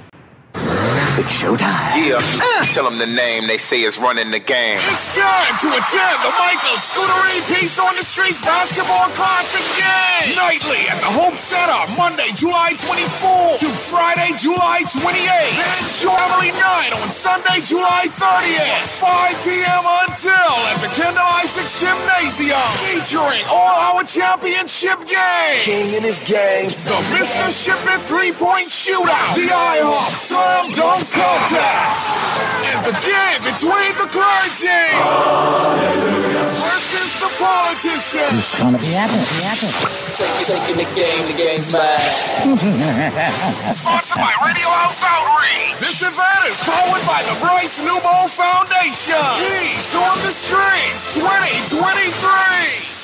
It's showtime. Yeah. Tell them the name they say is running the game. It's time to attend the Michael Scootery Peace on the Streets Basketball Classic game. Nightly at the Hope Center, Monday, July 24th to Friday, July 28th. Then Family Night on Sunday, July 30th. 5 p.m. until at the Kendall Isaacs Gymnasium. Featuring all our championship games. King and his gang. The Mr. Shipment 3-point shootout. The IHOP Slam Dunk Contest. And the game between the clergy versus the politicians. It's gonna be epic. Taking the game's mine. Sponsored by Radio House Outreach. This event is powered by the Bryce Newbold Foundation. Peace on the Streets 2023.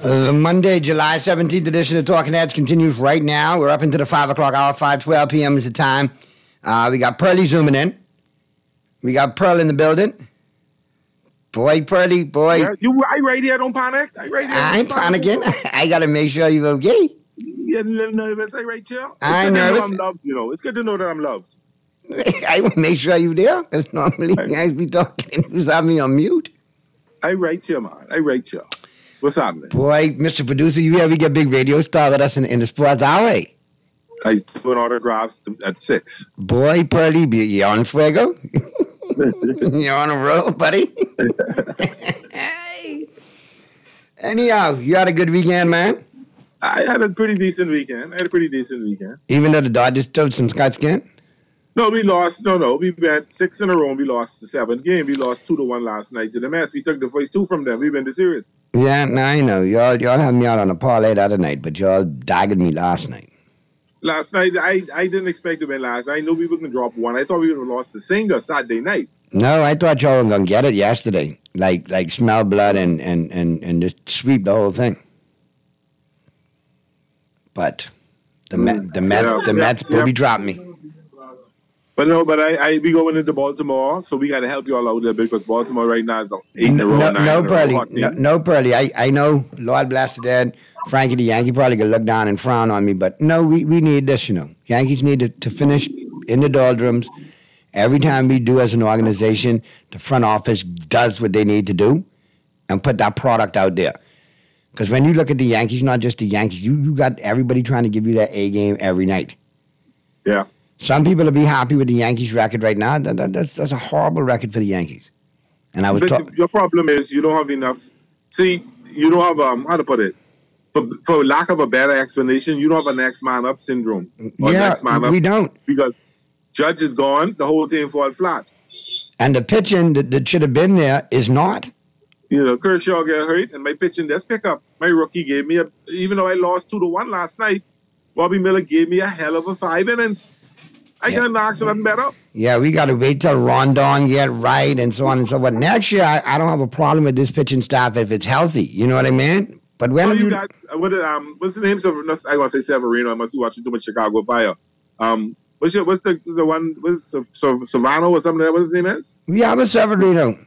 The Monday, July 17th edition of Talking Heads continues right now. We're up into the 5 o'clock hour, 5:12 p.m. is the time. We got Pearly zooming in. We got Pearl in the building. Boy, Pearly, boy. Yeah, I right here, don't panic. I ain't panicking. I got to make sure you're okay. You're a little nervous, right here? I'm nervous. I'm loved, you know. It's good to know that I'm loved. I will make sure you're there, because normally you guys be talking. Who's having me on mute? I right here, man. I right here. What's happening? Boy, Mr. Producer, you ever get big radio star with us in the sports hour? I put autographs at 6. Boy, Pearly, you on fuego? You're on a roll, buddy? Hey. Anyhow, you had a good weekend, man? I had a pretty decent weekend. Even though the Dodgers took some Scott skin? No, we lost. No. We bet 6 in a row. We lost the 7th game. We lost 2-1 last night to the Mets. We took the first 2 from them. We've been the series. Yeah, no, I know. Y'all had me out on a parlay the other night, but y'all dagged me last night. Last night, I didn't expect to win last night. I knew we were going to drop 1. I thought we would have lost the Singer Saturday night. No, I thought y'all were going to get it yesterday. Like smell blood and just sweep the whole thing. But the Mets booby dropped me. But no, we going into Baltimore, so we got to help you all out there because Baltimore right now is 8 in a row. No, Pearly. I know, Lord bless the dead, Frankie the Yankee probably could look down and frown on me, but no, we need this, you know. Yankees need to finish in the doldrums. Every time we do as an organization, the front office does what they need to do and put that product out there. Because when you look at the Yankees, not just the Yankees, you got everybody trying to give you that A game every night. Yeah. Some people will be happy with the Yankees record right now. That's a horrible record for the Yankees. And I was your problem is you don't have enough. See, you don't have how to put it. for lack of a better explanation, you don't have a next man up syndrome. Or Yeah, next man up we don't. Because Judge is gone, the whole thing fall flat. And the pitching that should have been there is not. You know, Kershaw get hurt, and my pitching does pick up. My rookie gave me even though I lost 2-1 last night, Bobby Miller gave me a hell of a 5 innings. I couldn't ask for nothing better. Yeah, we got to wait till Rondon get right and so on and so forth. Next year, I don't have a problem with this pitching staff if it's healthy. You know what I mean? But when you got what's the name? I want to say Severino. I must be watching too much Chicago Fire. What's the one? What's Savano or something? What his name is? we have a Severino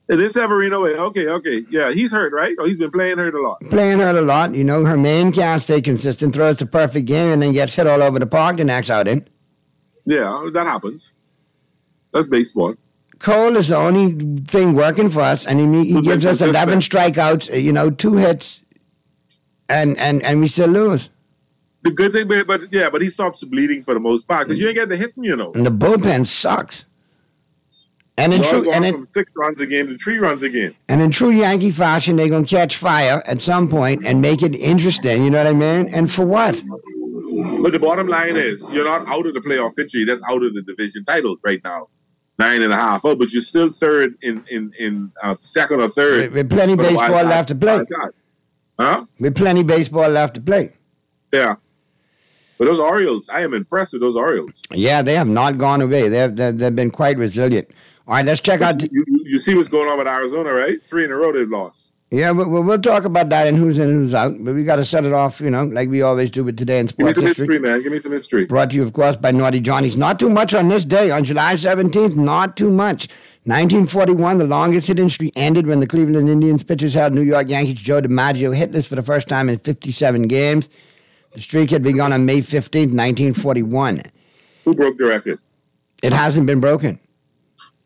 It is Severino. Okay. Yeah, he's hurt, right? Oh, he's been playing hurt a lot. playing hurt a lot. You know, her main can't stay consistent, throws the perfect game, and then gets hit all over the park the next outing. Yeah, that happens. That's baseball. Cole is the only thing working for us, and he gives us 11 strikeouts, 2 hits, and we still lose. The good thing, but he stops bleeding for the most part because you ain't getting to hit him, And the bullpen sucks. And from 6 runs a game to 3 runs a game. And in true Yankee fashion, they're going to catch fire at some point and make it interesting. You know what I mean? And for what? But the bottom line is, you're not out of the playoff picture. You're just out of the division title right now. 9.5. Oh, but you're still third in second or third. With plenty baseball left to play. Huh? With plenty baseball left to play. Yeah. But those Orioles, I am impressed with those Orioles. Yeah, they have not gone away. They've been quite resilient. All right, let's check out. You see what's going on with Arizona, right? 3 in a row they've lost. Yeah, we'll talk about that and who's in and who's out. But we got to set it off, like we always do with Today in Sports Give me some History. history, man. Give me some history. Brought to you, of course, by Naughty Johnny's. Not too much on this day, on July 17th, not too much. 1941, the longest hitting streak ended when the Cleveland Indians pitchers held New York Yankees Joe DiMaggio hitless for the first time in 57 games. The streak had begun on May 15th, 1941. Who broke the record? It hasn't been broken.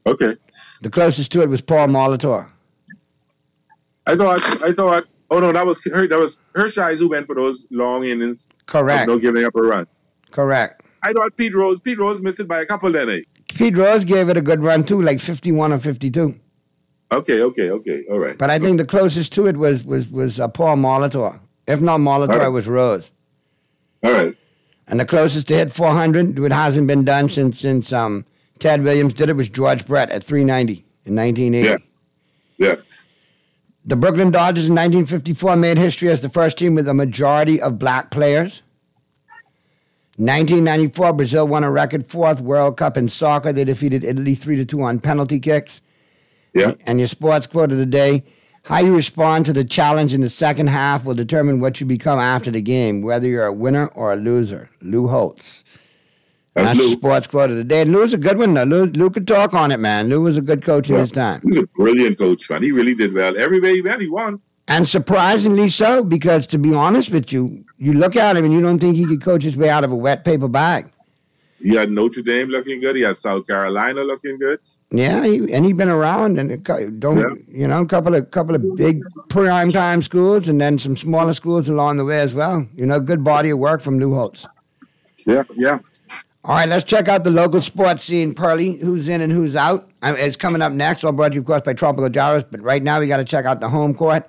Okay. The closest to it was Paul Molitor. I thought. Oh no, that was Hershiser who went for those long innings. Correct. No giving up a run. Correct. I thought Pete Rose missed it by a couple then. Pete Rose gave it a good run too, like 51 or 52. Okay, all right. But I think the closest to it was Paul Molitor. If not Molitor, it was Rose. All right. And the closest to hit 400, it hasn't been done since Ted Williams did it, was George Brett at 390 in 1980. Yes. The Brooklyn Dodgers in 1954 made history as the first team with a majority of black players. 1994, Brazil won a record 4th World Cup in soccer. They defeated Italy 3-2 on penalty kicks. Yeah. And your sports quote of the day: how you respond to the challenge in the second half will determine what you become after the game, whether you're a winner or a loser. Lou Holtz. That's the sports quote of the day. Lou's a good one, though. Lou could talk on it, man. Lou was a good coach in his time. He was a brilliant coach, man. He really did well. Everywhere he went, he won. And surprisingly so, because to be honest with you, you look at him and you don't think he could coach his way out of a wet paper bag. He had Notre Dame looking good. He had South Carolina looking good. Yeah, he'd been around and a couple of big prime time schools and then some smaller schools along the way as well. Good body of work from Lou Holtz. Yeah. All right, let's check out the local sports scene, Pearlie. Who's in and who's out? It's coming up next. All brought to you, of course, by Tropical Gyros. But right now, we got to check out the home court.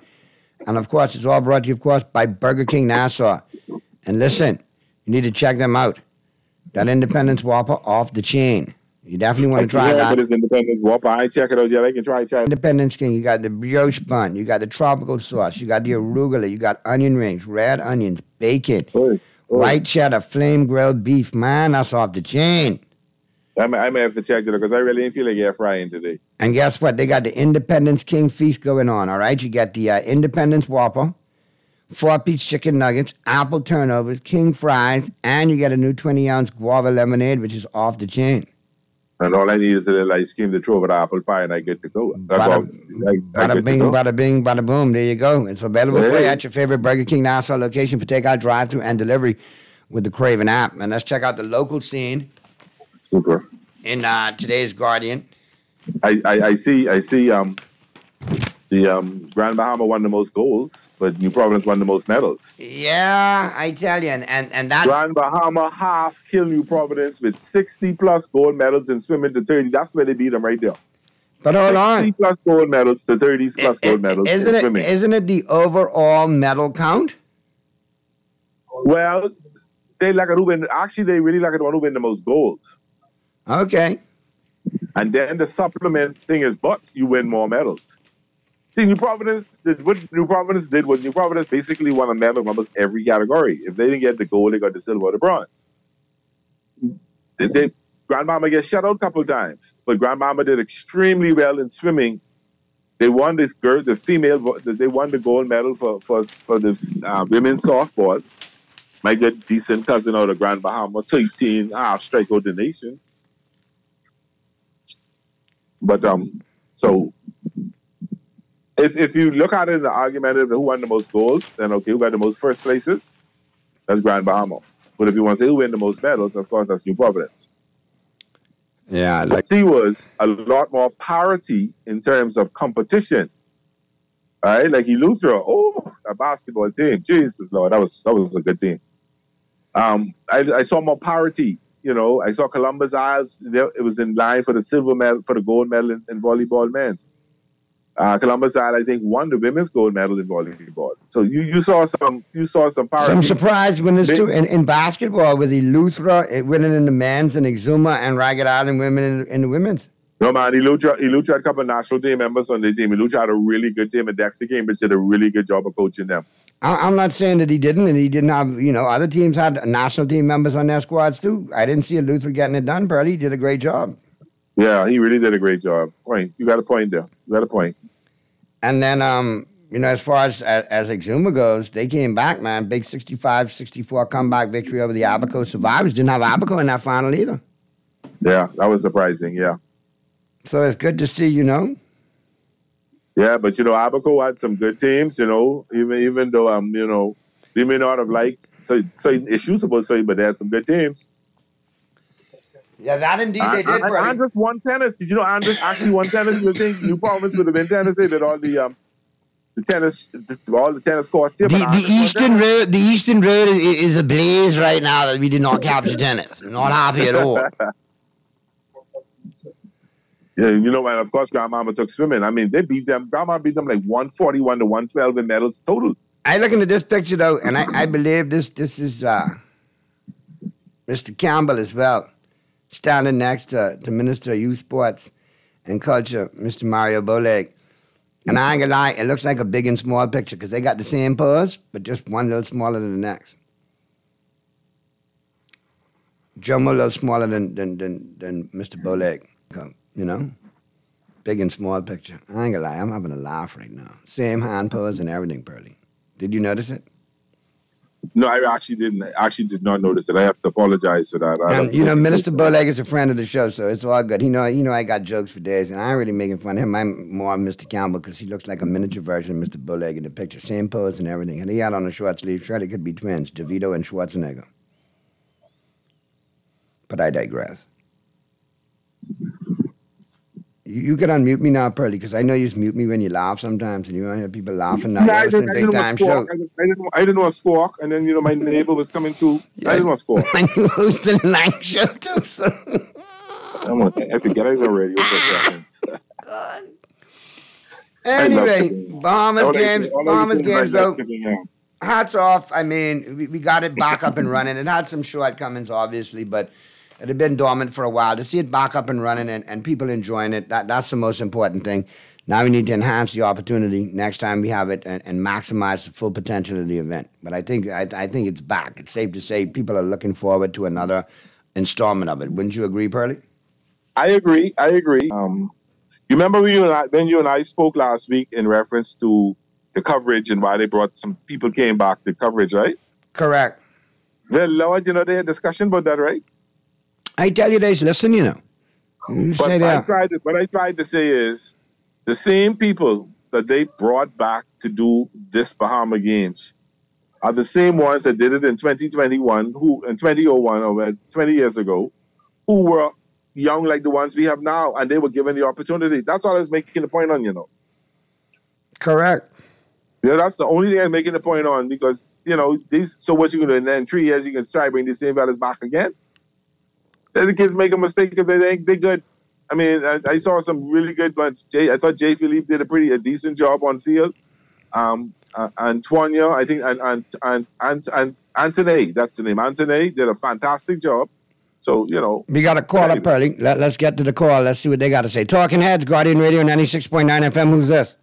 And, of course, it's all brought to you, of course, by Burger King Nassau. And listen, you need to check them out. That Independence Whopper off the chain. You definitely want to try that. But it's Independence Whopper. I ain't check it out yet. I can try it. Independence King. You got the brioche bun. You got the tropical sauce. You got the arugula. You got onion rings, red onions, bacon. White cheddar, flame grilled beef. Man, that's off the chain. I may have to check it out because I really ain't feeling air frying today. And guess what? They got the Independence King feast going on, all right? You got the Independence Whopper, 4-piece chicken nuggets, apple turnovers, king fries, and you get a new 20-ounce guava lemonade, which is off the chain. And all I need is a little ice cream to throw over the apple pie, and I get to go. Bada bing, bada bing, bada boom. There you go. It's available for you at your favorite Burger King Nassau location for takeout, drive-thru, and delivery with the Craven app. And let's check out the local scene. Super. In today's Guardian. I see. The Grand Bahama won the most goals, but New Providence won the most medals. Yeah, I tell you, and that Grand Bahama half killed New Providence with 60+ gold medals in swimming to 30. That's where they beat them right there. But hold on, 60+ gold medals to 30+ gold medals in swimming. Isn't it the overall medal count? Well, they like it who win. Actually, they really like it one who win the most goals. Okay. And then the supplement thing is, but you win more medals. See, New Providence did what New Providence basically won a medal in almost every category. If they didn't get the gold, they got the silver or the bronze. Grandmama gets shut out a couple of times, but Grandmama did extremely well in swimming. They won they won the gold medal for the women's softball. My good decent cousin out of Grand Bahama, 13 strike out the nation. But so if you look at it in the argument of who won the most golds, then okay, who got the most first places? That's Grand Bahama. But if you want to say who won the most medals, of course that's New Providence. Yeah, see was a lot more parity in terms of competition. All right, like Eleuthera, a basketball team. Jesus Lord, that was a good team. I saw more parity. You know, I saw Columbus Isles. It was in line for the silver medal, for the gold medal in volleyball men's. Columbus Isles, I think, won the women's gold medal in volleyball. So you saw some parity. I'm surprised when there's two in basketball with Eleuthera winning in the men's and Exuma and Ragged Island women in the women's. No man, Eleuthera had a couple of national team members on their team. Eleuthera had a really good team, and Dexter Cambridge did a really good job of coaching them. I'm not saying that he didn't, and he didn't have, other teams had national team members on their squads too. I didn't see Eleuthera getting it done, Pearly. He did a great job. Yeah, he really did a great job. Point. You got a point there. You got a point. And then, as far as Exuma goes, they came back, man. Big 65-64 comeback victory over the Abaco Survivors. Didn't have Abaco in that final either. Yeah, that was surprising, yeah. So it's good to see, Yeah, but, Abaco had some good teams, even though, they may not have liked certain issues about certain, but they had some good teams. Yeah, that indeed they did, Brady. Andres won tennis. Did you know Andres actually won tennis? You think New Providence would have been tennis? They did all the tennis courts here. The Eastern Road is ablaze right now that we did not capture tennis. I'm not happy at all. Yeah, and of course, Grandmama took swimming. I mean, Grandma beat them like 141 to 112 in medals total. I looking at this picture though, and I believe this is Mr. Campbell as well, standing next to Minister of Youth Sports and Culture, Mr. Mario Boleg. And I ain't gonna lie, it looks like a big and small picture because they got the same pose, but just one little smaller than the next. Jomo a little smaller than Mr. Boleg. Big and small picture. I ain't gonna lie, I'm having a laugh right now. Same hand pose and everything, Pearly. Did you notice it? No, I actually didn't. I actually did not notice it. I have to apologize for that. And, Minister Boleg is a friend of the show, so it's all good. I got jokes for days, and I ain't really making fun of him. I'm more Mr. Campbell because he looks like a miniature version of Mr. Boleg in the picture. Same pose and everything. And he had on a short sleeve shirt. It could be twins, DeVito and Schwarzenegger. But I digress. You can unmute me now, Pearly, because I know you just mute me when you laugh sometimes, and you don't hear people laughing now. I didn't want to squawk, and then, my neighbor was coming through. Yeah. I didn't want to squawk. And you hosting the night show, too, so. I forget I was on radio. Anyway, Bahamas games, though. Hats off. I mean, we got it back up and running. It had some shortcomings, obviously, but it had been dormant for a while. To see it back up and running and people enjoying it, that's the most important thing. Now we need to enhance the opportunity next time we have it and maximize the full potential of the event. But I think it's back. It's safe to say people are looking forward to another installment of it. Wouldn't you agree, Pearly? I agree. You remember when you and I spoke last week in reference to the coverage and why they brought some people came back to coverage, right? Correct. Well, Lord, they had discussion about that, right? I tell you, guys, listen, What I tried to say is the same people that they brought back to do this Bahama Games are the same ones that did it in 2021, in 2001 or 20 years ago, who were young like the ones we have now, and they were given the opportunity. That's all I was making the point on, Correct. Yeah, that's the only thing I'm making the point on because, so what you going to do? And then 3 years, you can try to bring these same fellas back again? Then the kids make a mistake if they think they're good. I mean, I saw some really good ones. I thought Jay Philippe did a decent job on field. Antonia, I think, and Anthony, that's the name. Anthony did a fantastic job. So, you know. We got a call up early. Let's get to the call. Let's see what they got to say. Talking Heads, Guardian Radio 96.9 FM. Who's this?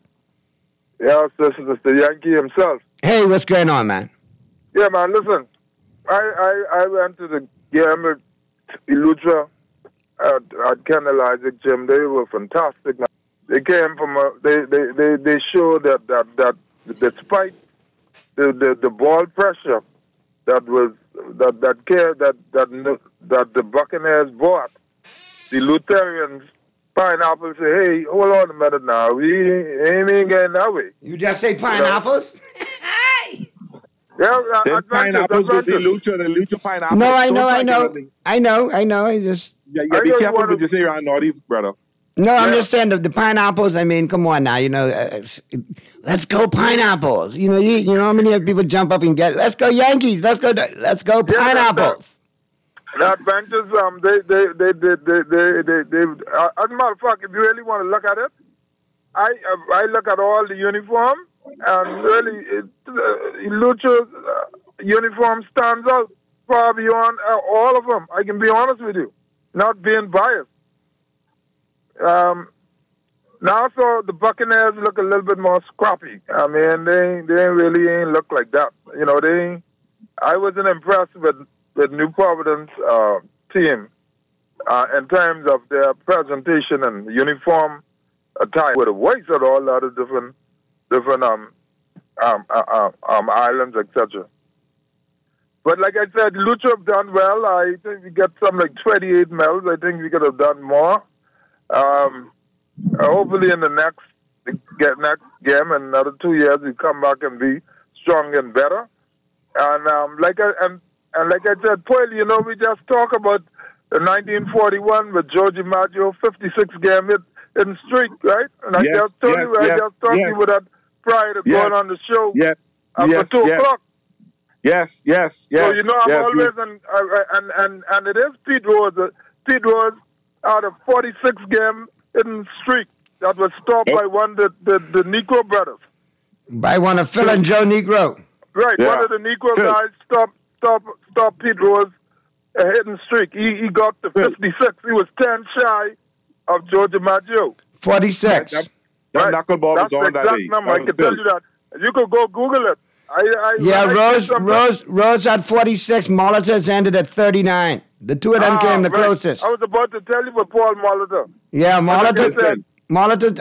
Yes, this is Mr. Yankee himself. Hey, what's going on, man? Yeah, man, listen. I went to the game with Elutra at Kendall Isaac Gym. They were fantastic, man. They came from they showed that despite the ball pressure that the Buccaneers brought, the Lutherans pineapples say, hey, hold on a minute now, we ain't getting that way. You just say pineapples? Yeah, pineapples with the Lucha pineapples. No, I know. I just be careful what you say around naughty, brother. No, I'm just saying the pineapples. I mean, come on now. You know, let's go pineapples. You know how many people jump up and get. Let's go Yankees. Let's go pineapples. That benches, as a matter of fact, if you really want to look at it, I look at all the uniform, and really, Lucha's uniform stands out far beyond all of them. I can be honest with you, not being biased. Now, so the Buccaneers look a little bit more scrappy. I mean, they really ain't look like that. You know, I wasn't impressed with New Providence team in terms of their presentation and uniform attire with a voice and all that of different islands, etc. But like I said, Lucha have done well. I think we get something like 28 medals. I think we could have done more. Hopefully in the next game, in another 2 years, we come back and be stronger and better. And like I said, Paul, you know, we just talk about the 1941 with Georgie Maggio, 56 game in streak, right? And I just told you with that pride of going on the show after 2 o'clock. Yes. So you know, I'm always and it is Pete Rose. Pete Rose out of 46 game in streak that was stopped by one of the Negro brothers. By one of Phil and Joe Negro. Right, one of the Negro guys stopped Pete Rose hitting streak. He got to 56. He was 10 shy of Georgia Maggio. 46. That knuckleball was on that day. That's the exact number. I can tell you that. You could go Google it. Rose had 46. Molitor's ended at 39. The two of them came the closest. I was about to tell you about Paul Molitor. Yeah, Molitor.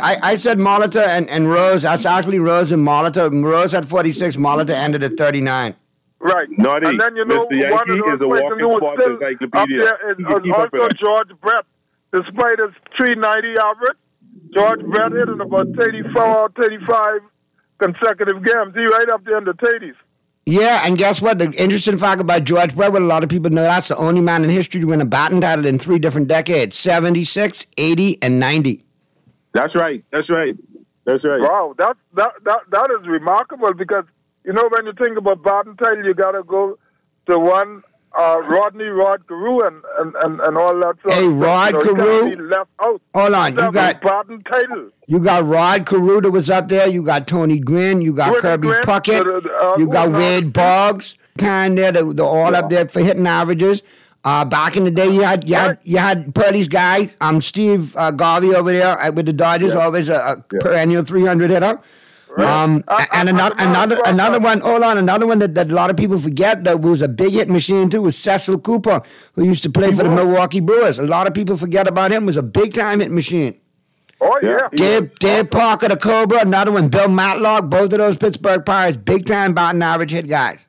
I said Molitor and Rose. That's actually Rose and Molitor. Rose had 46. Molitor ended at 39. Right. Naughty. And then you know, Mr. Yankee is a walking sports encyclopedia. Is also George Brett. Despite his 390 average, George Brett hit in about 34, 35 consecutive games. He right up there in the 80s. Yeah, and guess what? The interesting fact about George Brett, what a lot of people know, that's the only man in history to win a batting title in 3 different decades, 76, 80, and 90. That's right. Wow, that is remarkable because, you know, when you think about batting title, you got to go to one Rod Carew and all that stuff. Hey, Rod Carew. Left out. Hold on, you got batting title. You got Rod Carew that was up there. You got Tony Gwynn. You got Kirby Puckett. You got Wade Boggs. Time there, they're all up there for hitting averages. Back in the day, you had Purdy's guy, Steve Garvey over there with the Dodgers, always a perennial 300 hitter. Right. And another one. Hold on, another one that a lot of people forget that was a big hit machine too was Cecil Cooper, who used to play for the Milwaukee Brewers. A lot of people forget about him. Was a big time hit machine. Oh yeah. Dave Parker, the Cobra. Another one, Bill Matlock. Both of those Pittsburgh Pirates, big time batting average hit guys.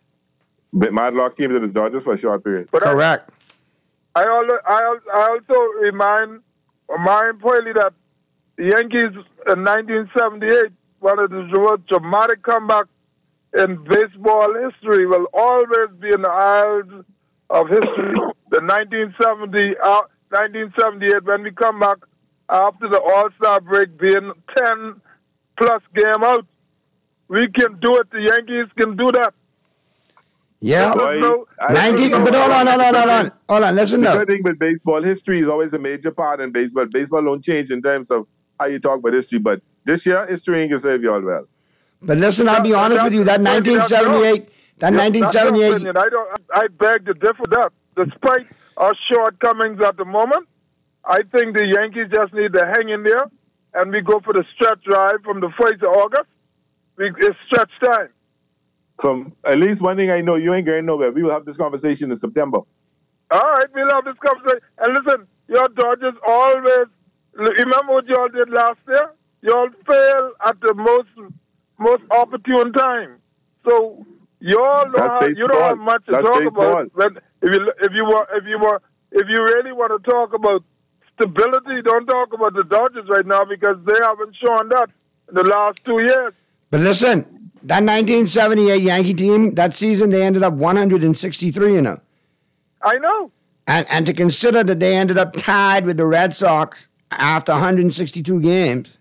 But Matlock came to the Dodgers for a short period. But correct. I also remind Poily that the Yankees in 1978. One of the most dramatic comebacks in baseball history will always be in the aisles of history. The 1978, when we come back after the All-Star break, being 10-plus game out, we can do it. The Yankees can do that. Yeah. But hold on. Listen up. The thing with baseball, history is always a major part in baseball. Baseball don't change in terms of how you talk about history, but this year, history ain't going to serve you all well. But listen, I'll be honest with you. That 1978, I beg to differ with that. Despite our shortcomings at the moment, I think the Yankees just need to hang in there, and we go for the stretch drive from the 1st of August. It's stretch time. From at least one thing I know, you ain't going nowhere. We will have this conversation in September. All right, we'll have this conversation. And listen, your Dodgers always, remember what y'all did last year? Y'all fail at the most opportune time. So y'all don't have much to talk about. When, if you really want to talk about stability, don't talk about the Dodgers right now because they haven't shown that in the last 2 years. But listen, that 1978 Yankee team, that season they ended up 163, you know. I know. And to consider that they ended up tied with the Red Sox after 162 games.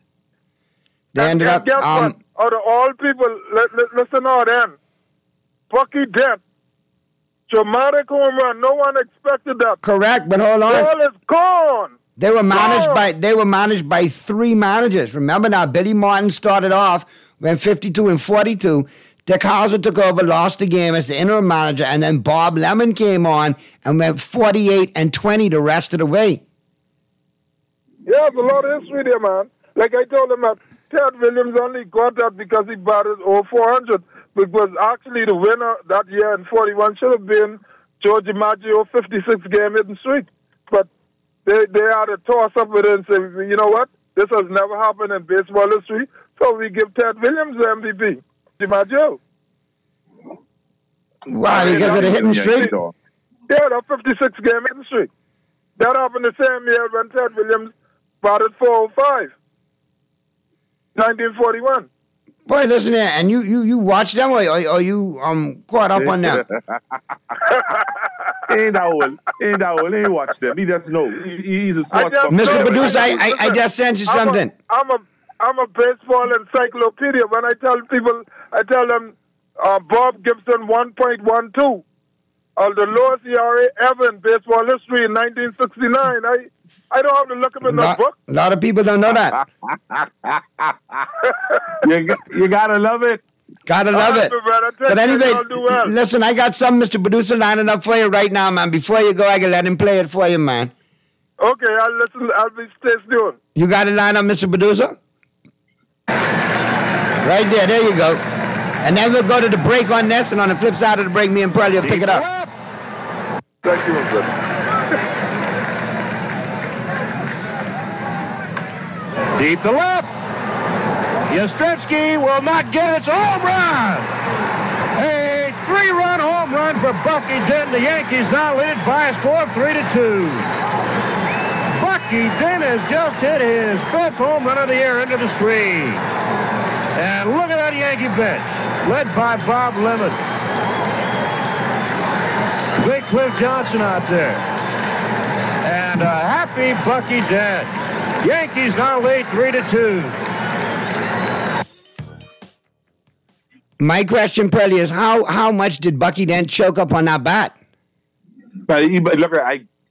They ended up... Guess what? Out of all people, listen out then. Bucky Dent, dramatic home run. No one expected that. Correct, but hold on. Ball is gone. They were managed by three managers. Remember now, Billy Martin started off, went 52 and 42. Dick Hauser took over, lost the game as the interim manager, and then Bob Lemon came on and went 48 and 20 the rest of the way. Yeah, there's a lot of history there, man. Like I told him that Ted Williams only got that because he batted over 400, because actually the winner that year in 41 should have been Joe DiMaggio, 56-game hitting streak. But they had a toss-up with it and say, you know what? This has never happened in baseball history, so we give Ted Williams the MVP. DiMaggio. Why? Because of the hitting streak? Yeah, the 56-game hitting streak. That happened the same year when Ted Williams batted 405. 1941. Boy, listen here, and you watch them, or you caught up on them? Ain't that old. He ain't watch them. He doesn't know. He's a smart Mr. Producer, I just sent you something. I'm a baseball encyclopedia. When I tell people, I tell them Bob Gibson 1.12, the lowest ERA ever in baseball history in 1969. I don't have to look up in the book. A lot of people don't know that. you gotta love it. Gotta love it. But anyway, listen, I got some Mr. Producer lining up for you right now, man. Before you go, I can let him play it for you, man. Okay, I'll listen. I'll be stay tuned. You got it lined up, Mr. Producer? Right there, there you go. And then we'll go to the break on this, and on the flip side of the break, me and Pearlie will pick it up. Thank you, brother. Deep to left. Yastrzemski will not get it. It's a home run. A 3-run home run for Bucky Dent. The Yankees now lead by a score of 3-2. Bucky Dent has just hit his 5th home run of the year into the screen. And look at that Yankee bench, led by Bob Lemon. Big Cliff Johnson out there. And a happy Bucky Dent. Yankees now lead 3-2. My question, Pearlie, is how much did Bucky Dent choke up on that bat?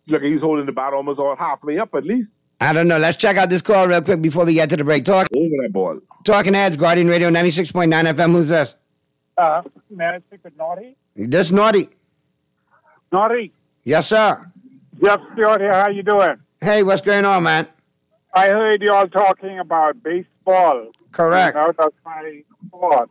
Look, he's holding the bat almost all halfway up at least. I don't know. Let's check out this call real quick before we get to the break. Over that ball. Talking Heads, Guardian Radio 96.9 FM. Who's this? May I speak with Naughty? This Naughty. Naughty. Yes, sir. Jeff Stewart here. How you doing? Hey, what's going on, man? I heard you all talking about baseball. Correct. You know, that's my sport.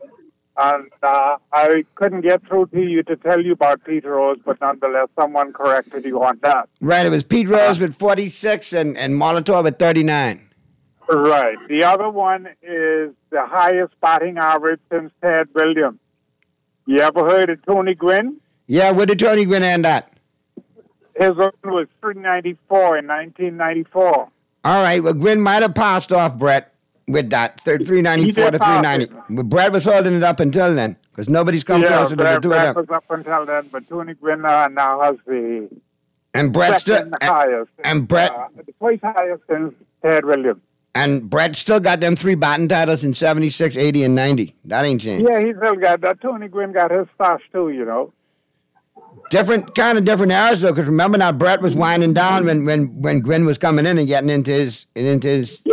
And I couldn't get through to you to tell you about Pete Rose, but nonetheless, someone corrected you on that. Right, it was Pete Rose with 46 and Molotov with 39. Right. The other one is the highest batting average since Ted Williams. You ever heard of Tony Gwynn? Yeah, where did Tony Gwynn end at? His run was 394 in 1994. All right, well, Gwynn might have passed off Brett with that, 394 to 390. But Brett was holding it up until then, because nobody's come closer to the two of them. Brett was up until then, but Tony Gwynn now has the second highest. And Brett... twice highest since Ted Williams. And Brett still got them 3 batting titles in 76, 80, and 90. That ain't changed. Yeah, he still got that. Tony Gwynn got his stash too, you know. Different eras though, because remember now Brett was winding down when Gwynn was coming in and getting into his Yeah,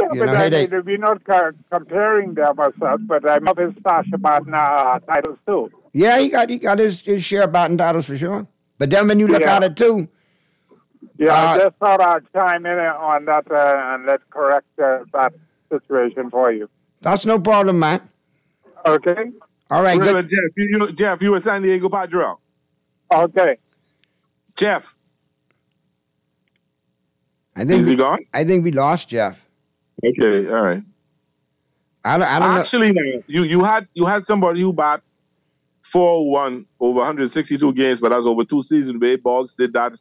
but we're not comparing them ourselves, but I love his stash about titles too. Yeah, he got his share of batting titles for sure. But then when you look at it too. Yeah, I just thought I'd chime in on that and let's correct that situation for you. That's no problem, man. Okay. All right, good. Jeff, you were San Diego Padre. Okay. Jeff. Is he gone? I think we lost Jeff. Okay, all right. I don't Actually, now, you had somebody who bat 401 over 162 games, but that's over 2 seasons. Wade Boggs did that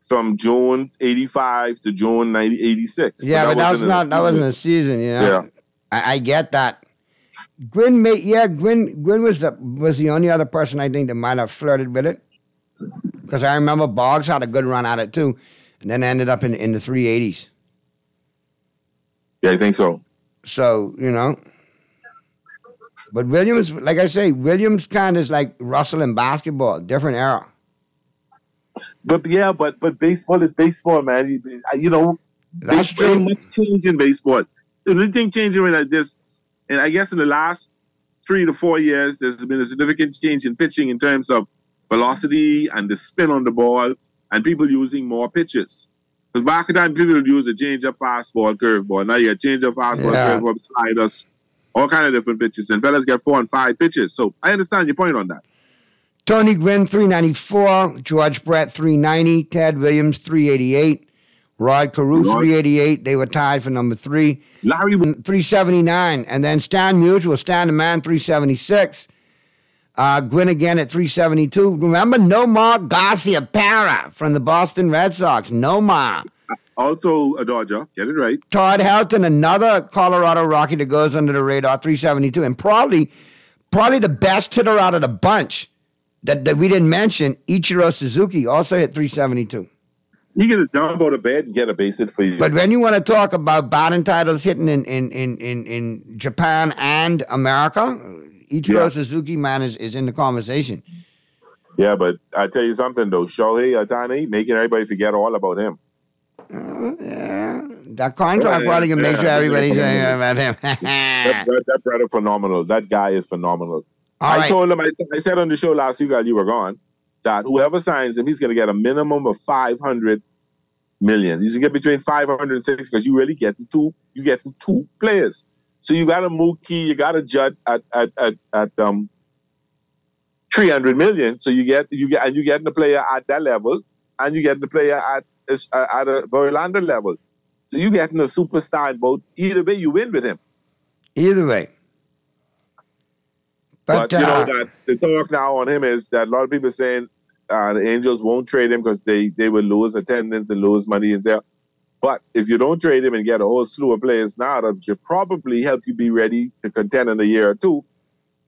from June 85 to June 86. Yeah, but that wasn't a season, you know? Yeah. I get that. Gwynn was the only other person I think that might have flirted with it. Because I remember Boggs had a good run at it too, and then ended up in the 380s. Yeah, I think so. So, you know. But Williams, like I say, Williams kind of is like Russell in basketball, different era. But baseball is baseball, man. You know, that's true. Much change in baseball. The only thing changing like this, and I guess in the last 3 to 4 years, there's been a significant change in pitching in terms of velocity and the spin on the ball, and people using more pitches. Because back in time, people would use a change-up fastball, curveball. Now you got change-up fastball, curveball, sliders, all kind of different pitches, and fellas get 4 and 5 pitches. So I understand your point on that. Tony Gwynn, 394. George Brett, 390. Ted Williams, 388. Rod Carew, 388. They were tied for number 3. Larry, 379. And then Stan Musial, Stan the Man, 376. Gwynn again at 372. Remember Nomar Garciaparra from the Boston Red Sox. Nomar. Also a Dodger. Get it right. Todd Helton, another Colorado Rocky that goes under the radar, 372. And probably the best hitter out of the bunch that we didn't mention, Ichiro Suzuki, also hit 372. You get a jump out of bed and get a base hit for you. But when you want to talk about batting titles hitting in Japan and America, Ichiro Suzuki, man, is in the conversation. Yeah, but I tell you something, though. Shohei Ohtani, making everybody forget all about him. That contract probably can make sure everybody's saying about him. that brother phenomenal. That guy is phenomenal. I told him, I said on the show last week while you were gone, that whoever signs him, he's going to get a minimum of $500 million. He's going to get between 500 and 6 because you really getting two players. So you got a Mookie, you got a Judd at $300 million. So you getting the player at that level, and you get the player at a Verlander level. So you getting a superstar in both. Either way, you win with him. Either way. But you know that the talk now on him is that a lot of people are saying the Angels won't trade him because they will lose attendance and lose money in there. But if you don't trade him and get a whole slew of players now that will probably help you be ready to contend in a year or two,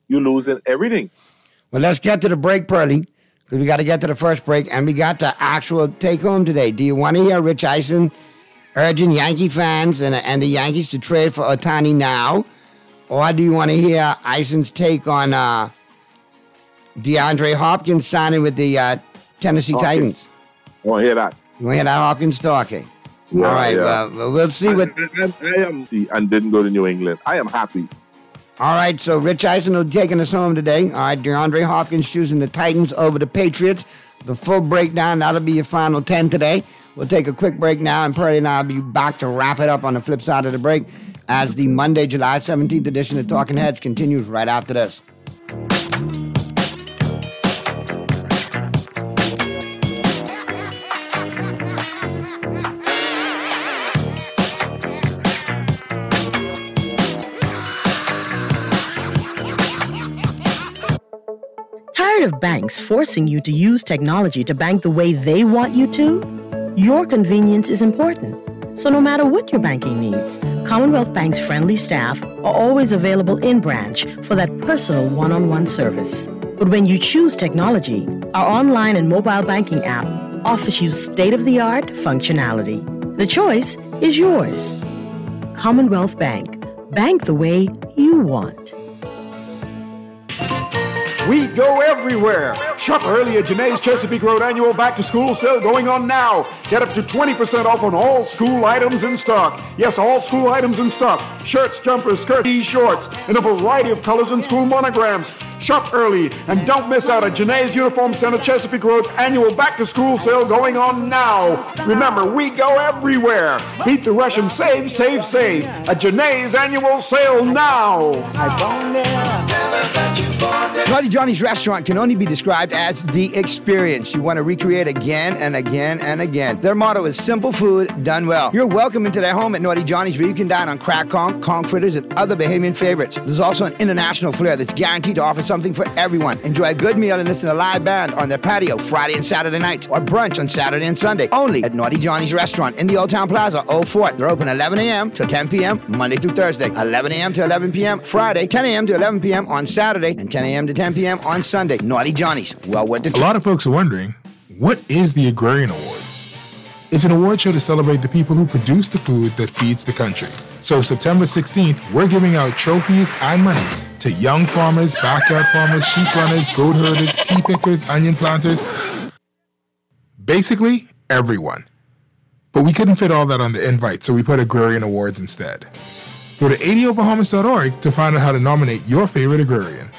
you're losing everything. Well, let's get to the break, Pearly, because we got to get to the first break, and we got the actual take-home today. Do you want to hear Rich Eisen urging Yankee fans and the Yankees to trade for Ohtani now? Or do you want to hear Eisen's take on DeAndre Hopkins signing with the Tennessee Titans? I want to hear that. You want to hear that Hopkins talking? Yeah, all right, yeah. well, we'll see what... I am and didn't go to New England. I am happy. All right, so Rich Eisen will be taking us home today. All right, DeAndre Hopkins choosing the Titans over the Patriots. The full breakdown, that'll be your final 10 today. We'll take a quick break now, and Purdy and I will be back to wrap it up on the flip side of the break as the Monday, July 17th edition of Talking Heads continues right after this. Tired of banks forcing you to use technology to bank the way they want you to? Your convenience is important. So no matter what your banking needs, Commonwealth Bank's friendly staff are always available in branch for that personal one-on-one service. But when you choose technology, our online and mobile banking app offers you state-of-the-art functionality. The choice is yours. Commonwealth Bank. Bank the way you want. We go everywhere. Shop early at Janae's Chesapeake Road annual back-to-school sale going on now. Get up to 20% off on all school items in stock. Yes, all school items in stock. Shirts, jumpers, skirts, shorts, in a variety of colors and school monograms. Shop early and don't miss out at Janae's Uniform Center Chesapeake Road's annual back-to-school sale going on now. Remember, we go everywhere. Beat the rush and save, save, save at Janae's annual sale now. Naughty Johnny's restaurant can only be described as the experience you want to recreate again and again and again. Their motto is simple food done well. You're welcome into their home at Naughty Johnny's, where you can dine on crack conch fritters, and other Bahamian favorites. There's also an international flair that's guaranteed to offer something for everyone. Enjoy a good meal and listen to a live band on their patio Friday and Saturday nights, or brunch on Saturday and Sunday, only at Naughty Johnny's restaurant in the Old Town Plaza, Old Fort. They're open 11 a.m. to 10 p.m. Monday through Thursday, 11 a.m. to 11 p.m. Friday, 10 a.m. to 11 p.m. on Saturday, and 10 a.m. to 10 p.m. on Sunday. Naughty Johnny's. Well worth the trip. A lot of folks are wondering, what is the Agrarian Awards? It's an award show to celebrate the people who produce the food that feeds the country. So September 16th, we're giving out trophies and money to young farmers, backyard farmers, sheep runners, goat herders, pea pickers, onion planters. Basically, everyone. But we couldn't fit all that on the invite, so we put Agrarian Awards instead. Go to ADOBahamas.org to find out how to nominate your favorite agrarian.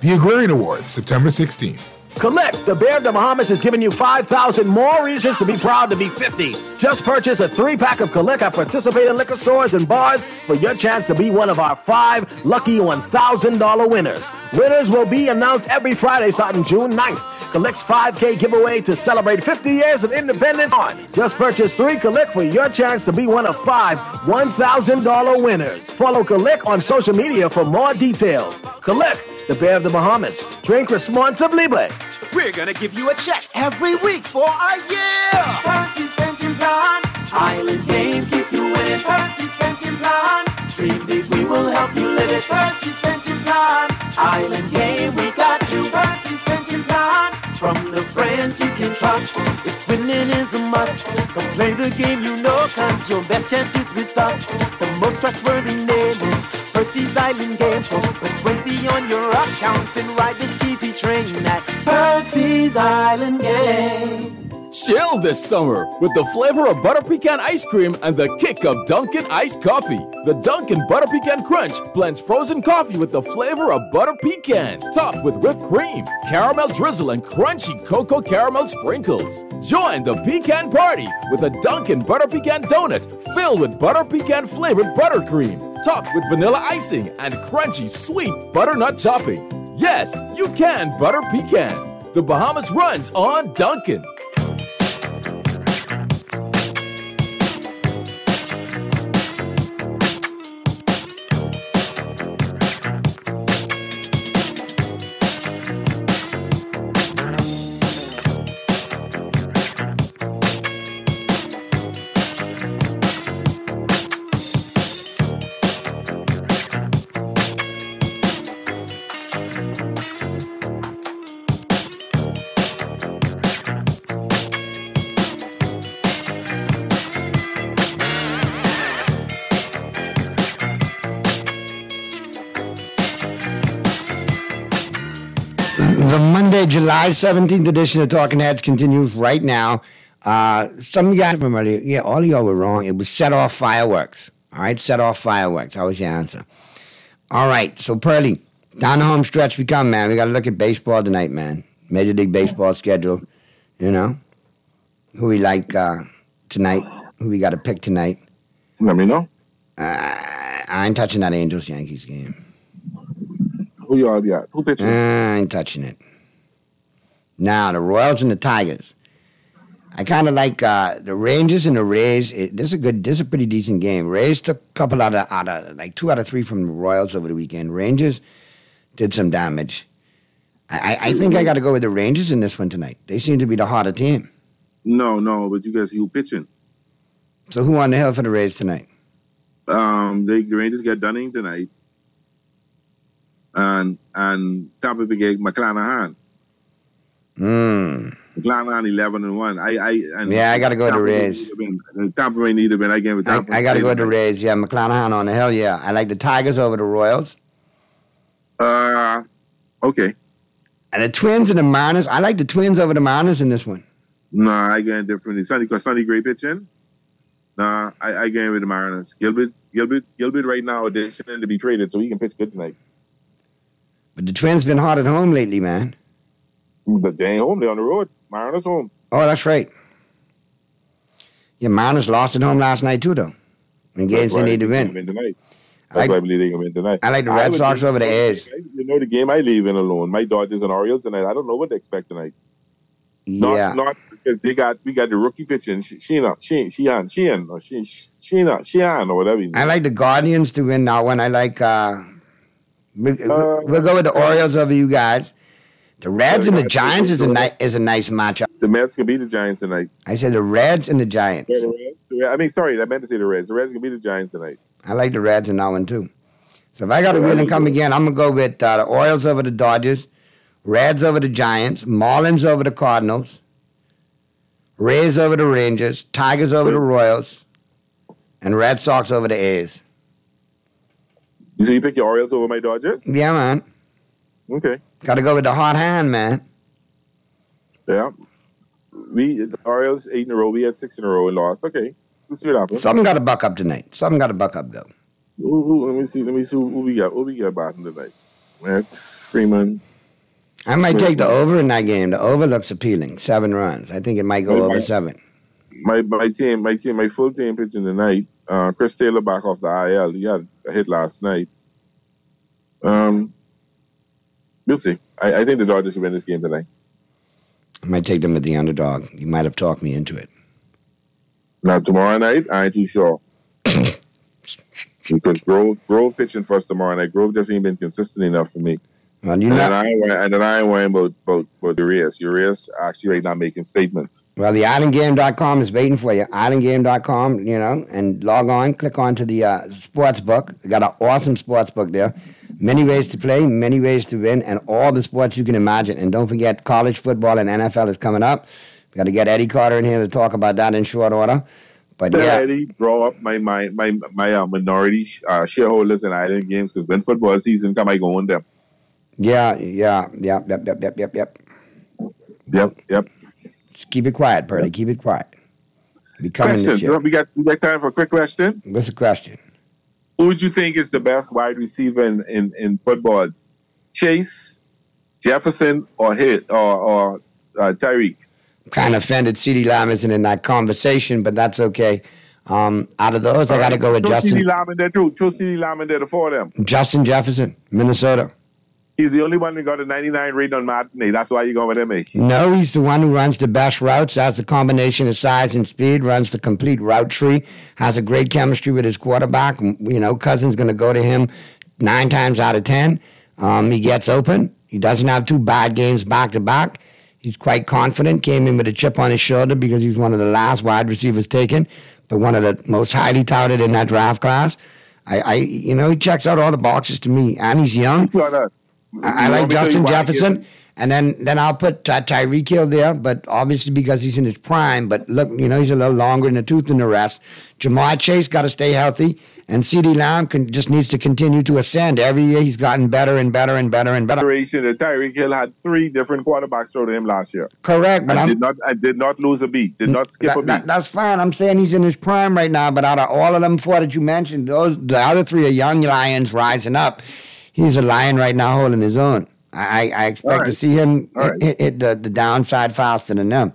The Agrarian Awards, September 16th. Collect, the Bear of the Bahamas has given you 5,000 more reasons to be proud to be 50. Just purchase a 3-pack of Collect at participating liquor stores and bars for your chance to be one of our 5 lucky $1,000 winners. Winners will be announced every Friday starting June 9th. Collect's 5K giveaway to celebrate 50 years of independence on. Just purchase 3 Collect for your chance to be one of 5 $1,000 winners. Follow Collect on social media for more details. Collect, the Bear of the Bahamas. Drink responsibly, but we're gonna give you a check every week for a year. Percy's Pension Plan. Island game, keep you winning. Percy's Pension Plan. Dream big, we will help you live it. Percy's Pension Plan. Island game, we got you. Percy's Pension Plan. From the friends you can trust. If winning is a must, come play the game you know, cause your best chance is with us. The most trustworthy name is Percy's Island Game. So put 20 on your account and ride this easy train at Percy's Island Game. Chill this summer with the flavor of butter pecan ice cream and the kick of Dunkin' iced coffee. The Dunkin' Butter Pecan Crunch blends frozen coffee with the flavor of butter pecan, topped with whipped cream, caramel drizzle, and crunchy cocoa caramel sprinkles. Join the pecan party with a Dunkin' Butter Pecan donut filled with butter pecan flavored buttercream, topped with vanilla icing and crunchy sweet butternut topping. Yes, you can butter pecan. The Bahamas runs on Dunkin'. The Monday, July 17th edition of Talking Heads continues right now. Some of you guys from earlier, yeah, all of y'all were wrong. It was set off fireworks. All right, set off fireworks. That was your answer. All right, so Pearly, down the home stretch we come, man. We got to look at baseball tonight, man. Major League Baseball schedule, you know. Who we like tonight, who we got to pick tonight. Let me know. I ain't touching that Angels-Yankees game. Who y'all got? Who pitching? I ain't touching it. Now, the Royals and the Tigers. I kind of like the Rangers and the Rays. This is a pretty decent game. Rays took a couple out of like 2 out of 3 from the Royals over the weekend. Rangers did some damage. I think I got to go with the Rangers in this one tonight. They seem to be the harder team. No, but you guys, who pitching? So who on the hill for the Rays tonight? The Rangers get Dunning tonight. And Tampa Bay get McClanahan. McClanahan 11-1. I got to go with the Rays. Tampa Bay need to win. I got to go with the Rays. Yeah, McClanahan on the hill. Yeah, I like the Tigers over the Royals. Okay. And the Twins and the Mariners. I like the Twins over the Mariners in this one. Nah, I get differently. Sonny Gray pitching. Nah, I get with the Mariners. Gilbert right now auditioning to be traded so he can pitch good tonight. But the Twins been hot at home lately, man. But they ain't home. They're on the road. Mariners home. Oh, that's right. Yeah, Mariners lost at home last night too, though. In games they need to win. That's why I believe they can win tonight. I like the Red Sox over the A's. You know the game I leave in alone. My Dodgers and Orioles tonight. I don't know what to expect tonight. Not because we got the rookie pitching. Sheehan or whatever. I like the Guardians to win that one. I like. We'll go with the Orioles over you guys. The Reds and the Giants is a nice matchup. The Mets can beat the Giants tonight. I said the Reds and the Giants. I mean, sorry, I meant to say the Reds. The Reds can beat the Giants tonight. I like the Reds in that one too. So if I got to win and come again, I'm gonna go with the Orioles over the Dodgers, Reds over the Giants, Marlins over the Cardinals, Rays over the Rangers, Tigers over the Royals, and Red Sox over the A's. So you pick your Orioles over my Dodgers? Yeah, man. Okay. Got to go with the hot hand, man. Yeah. The Orioles 8 in a row. We had 6 in a row and lost. Okay. Let's see what happens. Something got to buck up tonight. Something got to buck up, though. Let me see who we got. Who we got batting tonight? Mets, Freeman. I might take the over in that game. The over looks appealing. 7 runs. I think it might go over 7. My full team pitching tonight. Chris Taylor back off the IL. He had a hit last night. We'll see. I think the Dodgers will win this game tonight. I might take them at the underdog. You might have talked me into it. Now, tomorrow night, I ain't too sure. Because Grove pitching for us tomorrow night. Grove just ain't been consistent enough for me. Well, then I ain't worrying about Urias. Urias actually right now making statements. Well, the IslandGame.com is waiting for you. IslandGame.com, and log on, click on to the sports book. We got an awesome sports book there. Many ways to play, many ways to win, and all the sports you can imagine. And don't forget, college football and NFL is coming up. We got to get Eddie Carter in here to talk about that in short order. But yeah, Eddie, draw up my minority shareholders in Island Games because when football season come, I go on them. Yep. Just keep it quiet, Pearly. Keep it quiet. Be coming this year. We got time for a quick question. What's the question? Who would you think is the best wide receiver in football? Chase, Jefferson, or Tyreek? Kind of offended CeeDee Lamb isn't in that conversation, but that's okay. Out of those, I got to go with Justin. CeeDee Lamb in there too. Throw CeeDee Lamb in there to four of them. Justin Jefferson, Minnesota. He's the only one who got a 99 rating on matinee. That's why you're going with him, eh? No, he's the one who runs the best routes, has the combination of size and speed, runs the complete route tree, has a great chemistry with his quarterback. Cousins going to go to him 9 times out of 10. He gets open. He doesn't have 2 bad games back-to-back. He's quite confident, came in with a chip on his shoulder because he's one of the last wide receivers taken, but one of the most highly touted in that draft class. He checks out all the boxes to me, and he's young. I like Justin Jefferson, and then I'll put Tyreek Hill there, but obviously because he's in his prime. But look, he's a little longer in the tooth than the rest. Jamar Chase got to stay healthy, and CeeDee Lamb just needs to continue to ascend. Every year he's gotten better and better and better and better. Tyreek Hill had 3 different quarterbacks throw to him last year. Correct, but I did not lose a beat. Did not skip a beat. That's fine. I'm saying he's in his prime right now. But out of all of them 4 that you mentioned, the other 3 are young lions rising up. He's a lion right now holding his own. I expect to see him hit the downside faster than them.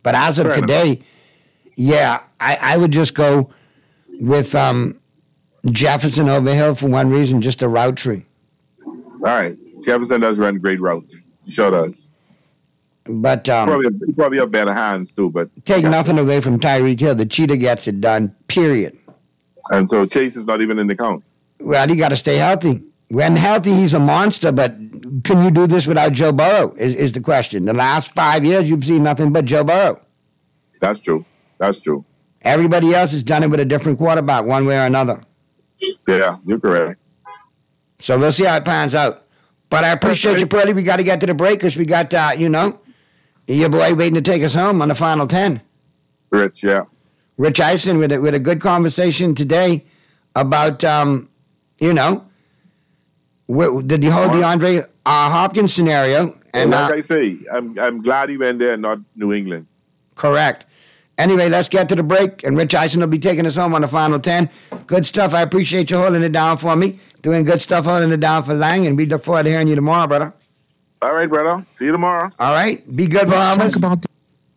But as of today, I would just go with Jefferson over Hill for one reason, just a route tree. All right. Jefferson does run great routes. He sure does. But he probably have better hands too. But take nothing away from Tyreek Hill. The cheetah gets it done, period. And so Chase is not even in the count. Well, you got to stay healthy. When healthy, he's a monster, but can you do this without Joe Burrow is the question. The last 5 years, you've seen nothing but Joe Burrow. That's true. Everybody else has done it with a different quarterback, one way or another. Yeah, you're correct. So we'll see how it pans out. But I appreciate you, Pearly. We got to get to the break because we got, your boy waiting to take us home on the final 10. Rich, yeah. Rich Eisen with a good conversation today about, The whole DeAndre Hopkins scenario. And like I say, I'm glad he went there and not New England. Correct. Anyway, let's get to the break, and Rich Eisen will be taking us home on the final 10. Good stuff. I appreciate you holding it down for me. Doing good stuff holding it down for Lang, and we look forward to hearing you tomorrow, brother. All right, brother. See you tomorrow. All right. Be good, Bahamas.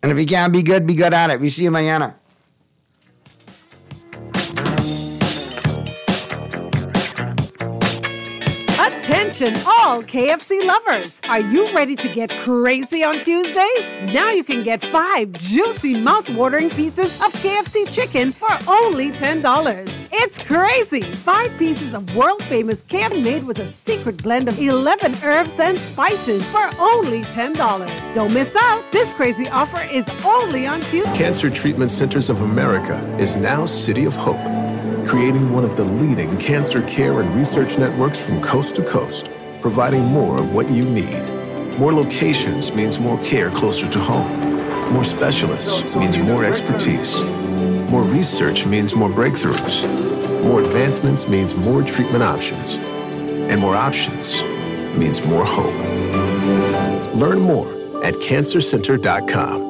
And if you can't be good at it. We see you mañana. Attention all KFC lovers! Are you ready to get crazy on Tuesdays? Now you can get 5 juicy mouth-watering pieces of KFC chicken for only $10. It's crazy! 5 pieces of world-famous KFC made with a secret blend of 11 herbs and spices for only $10. Don't miss out! This crazy offer is only on Tuesday. Cancer Treatment Centers of America is now City of Hope, creating one of the leading cancer care and research networks from coast to coast, providing more of what you need. More locations means more care closer to home. More specialists means more expertise. More research means more breakthroughs. More advancements means more treatment options. And more options means more hope. Learn more at cancercenter.com.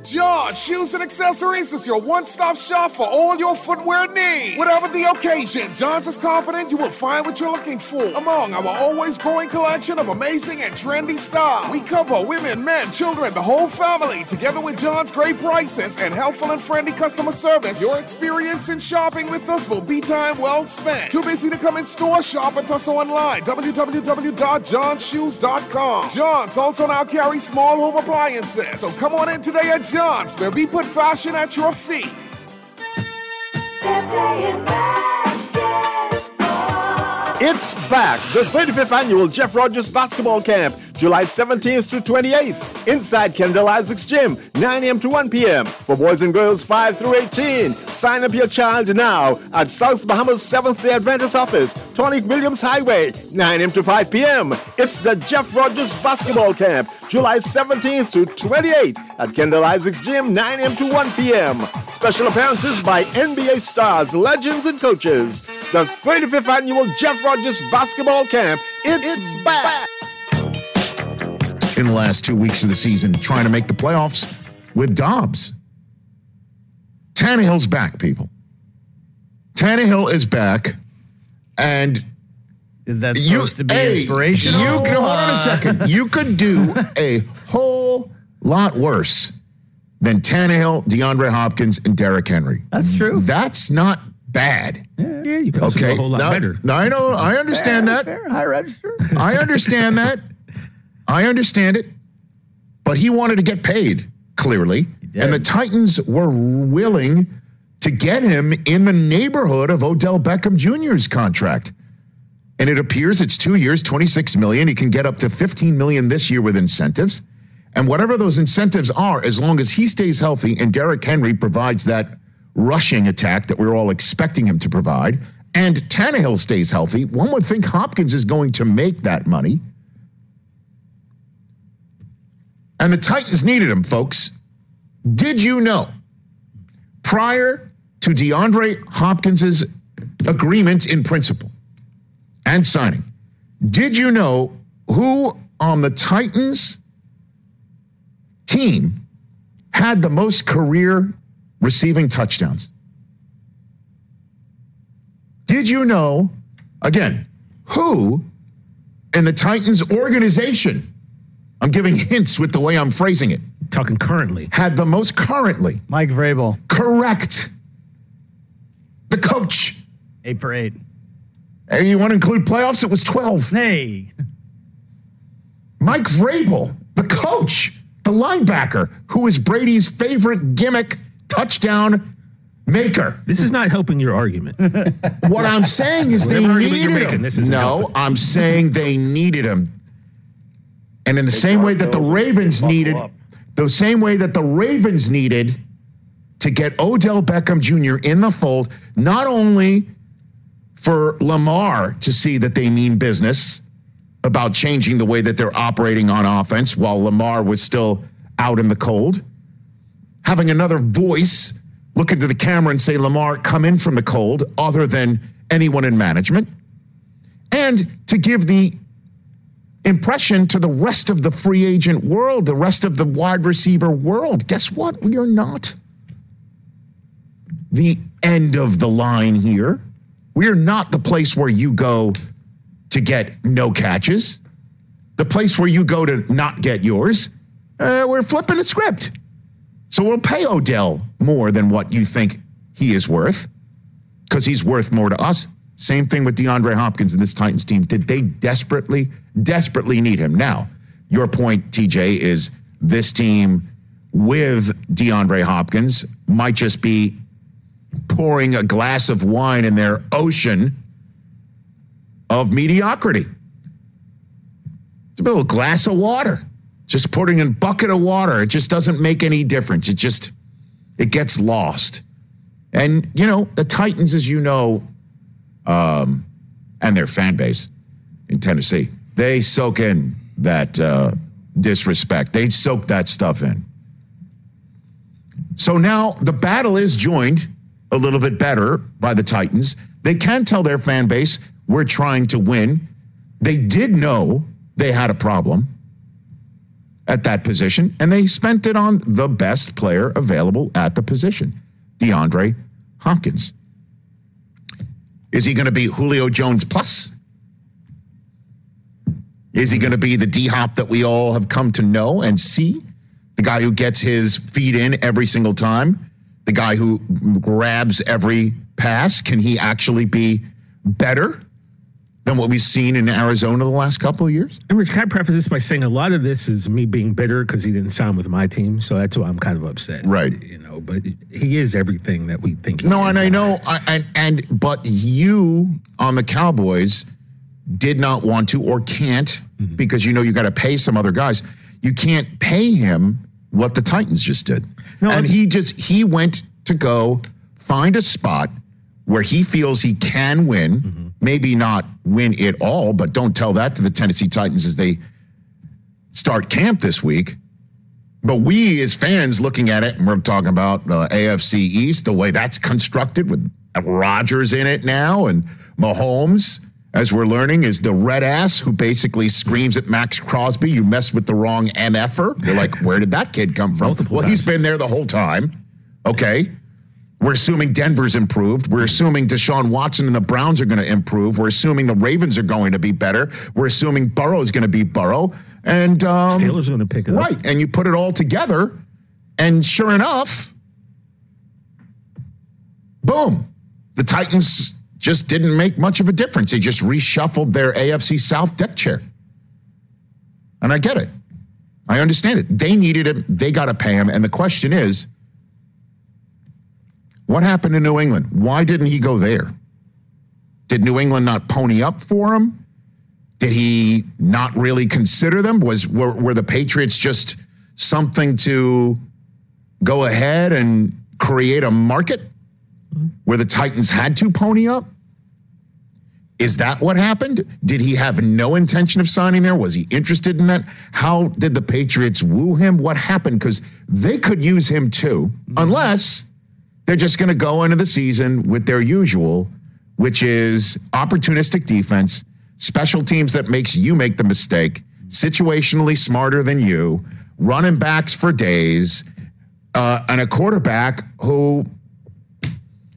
John Shoes and Accessories is your one-stop shop for all your footwear needs. Whatever the occasion, John's is confident you will find what you're looking for among our always growing collection of amazing and trendy styles. We cover women, men, children, the whole family. Together with John's great prices and helpful and friendly customer service, your experience in shopping with us will be time well spent. Too busy to come in store? Shop with us online. www.johnshoes.com. John's also now carries small home appliances. So come on in today at John's, where we put fashion at your feet. It's back, the 35th annual Jeff Rogers Basketball Camp, July 17th through 28th, inside Kendall Isaacs Gym, 9 a.m. to 1 p.m. for boys and girls 5 through 18. Sign up your child now at South Bahamas Seventh-day Adventist Office, Tonic Williams Highway, 9 a.m. to 5 p.m. It's the Jeff Rogers Basketball Camp, July 17th through 28th at Kendall Isaacs Gym, 9 a.m. to 1 p.m. Special appearances by NBA stars, legends, and coaches. The 35th annual Jeff Rogers Basketball Camp, it's back. In the last 2 weeks of the season, trying to make the playoffs with Dobbs. Tannehill's back, people. Tannehill is back, and is that supposed to be inspirational? Hold on a second. You could do a whole lot worse than Tannehill, DeAndre Hopkins, and Derrick Henry. That's true. That's not bad. Yeah, you can also do a whole lot better. I know. I understand that. Fair, high register. I understand that. I understand it. But he wanted to get paid, clearly. And the Titans were willing to get him in the neighborhood of Odell Beckham Jr.'s contract. And it appears it's 2 years, $26 million. He can get up to $15 million this year with incentives. And whatever those incentives are, as long as he stays healthy and Derrick Henry provides that rushing attack that we're all expecting him to provide, and Tannehill stays healthy, one would think Hopkins is going to make that money. And the Titans needed him, folks. Did you know, prior to DeAndre Hopkins' agreement in principle and signing, did you know who on the Titans team had the most career receiving touchdowns? Did you know, again, who in the Titans organization, I'm giving hints with the way I'm phrasing it. Talking currently. Had the most currently. Mike Vrabel. Correct. The coach. 8 for 8. Hey, you want to include playoffs? It was 12. Hey. Mike Vrabel, the coach, the linebacker, who is Brady's favorite gimmick touchdown maker. This is not helping your argument. What I'm saying is they needed him. No, I'm saying they needed him. And in the same way that the Ravens needed, the same way that the Ravens needed to get Odell Beckham Jr. in the fold, not only for Lamar to see that they mean business about changing the way that they're operating on offense while Lamar was still out in the cold, having another voice look into the camera and say, Lamar, come in from the cold, other than anyone in management. And to give the impression to the rest of the free agent world, the rest of the wide receiver world, guess what? We are not the end of the line here. We are not the place where you go to get no catches, the place where you go to not get yours. We're flipping the script. So we'll pay Odell more than what you think he is worth, because he's worth more to us. Same thing with DeAndre Hopkins and this Titans team. Did they desperately need him? Now, your point, TJ, is this team with DeAndre Hopkins might just be pouring a glass of wine in their ocean of mediocrity. It's a little glass of water. Just putting in a bucket of water. It just doesn't make any difference. It gets lost. And, the Titans, as you know, and their fan base in Tennessee, they soak in that disrespect. They soak that stuff in. So now the battle is joined a little bit better by the Titans. They can tell their fan base, we're trying to win. They did know they had a problem at that position, and they spent it on the best player available at the position, DeAndre Hopkins. Is he going to be Julio Jones plus? Is he going to be the D-Hop that we all have come to know and see? The guy who gets his feet in every single time? The guy who grabs every pass? Can he actually be better than what we've seen in Arizona the last couple of years? And Rich, can I preface this by saying a lot of this is me being bitter because he didn't sign with my team, so that's why I'm kind of upset. Right. But he is everything that we think he is. No, and I know, but you on the Cowboys did not want to or can't, because you got to pay some other guys. You can't pay him what the Titans just did. No, and he went to go find a spot where he feels he can win, maybe not win it all, but don't tell that to the Tennessee Titans as they start camp this week. But we as fans looking at it, and we're talking about the AFC East, the way that's constructed with Rodgers in it now, and Mahomes, as we're learning, is the red ass who basically screams at Max Crosby, you messed with the wrong MFer. You're like, where did that kid come from? Well, he's been there the whole time. Okay. We're assuming Denver's improved. We're assuming Deshaun Watson and the Browns are going to improve. We're assuming the Ravens are going to be better. We're assuming Burrow's going to be Burrow. And Steelers are going to pick it up. Right. And you put it all together, and sure enough, boom. The Titans just didn't make much of a difference. They just reshuffled their AFC South deck chair. And I get it. I understand it. They needed him. They got to pay him. And the question is, what happened in New England? Why didn't he go there? Did New England not pony up for him? Did he not really consider them? Were the Patriots just something to go ahead and create a market where the Titans had to pony up? Is that what happened? Did he have no intention of signing there? Was he interested in that? How did the Patriots woo him? What happened? Because they could use him too, unless they're just going to go into the season with their usual, which is opportunistic defense, special teams that makes you make the mistake, situationally smarter than you, running backs for days, and a quarterback who,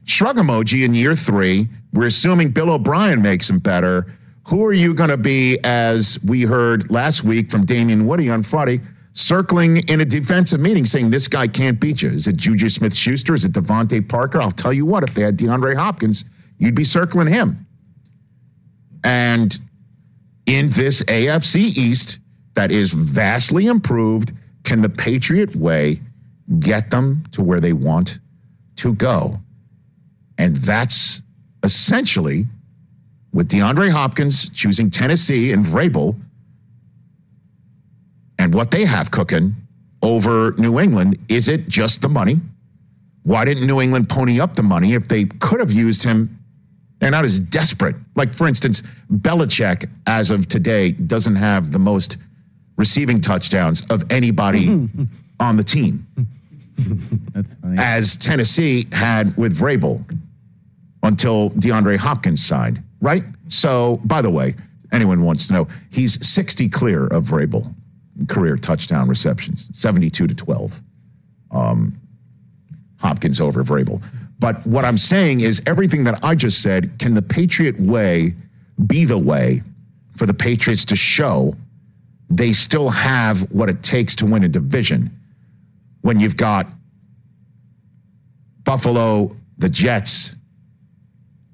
shrug emoji in year 3, we're assuming Bill O'Brien makes him better. Who are you going to be, as we heard last week from Damian Woody on Friday, circling in a defensive meeting saying this guy can't beat you? Is it Juju Smith-Schuster? Is it Devontae Parker? I'll tell you what, if they had DeAndre Hopkins, you'd be circling him. And in this AFC East that is vastly improved, can the Patriot way get them to where they want to go? And that's essentially with DeAndre Hopkins choosing Tennessee and Vrabel and what they have cooking over New England. Is it just the money? Why didn't New England pony up the money if they could have used him? They're not as desperate. Like, for instance, Belichick, as of today, doesn't have the most receiving touchdowns of anybody on the team. That's funny. As Tennessee had with Vrabel until DeAndre Hopkins signed. right? So, by the way, anyone wants to know, he's 60 clear of Vrabel career touchdown receptions, 72-12. Hopkins over Vrabel. But what I'm saying is everything that I just said, can the Patriot way be the way for the Patriots to show they still have what it takes to win a division when you've got Buffalo, the Jets,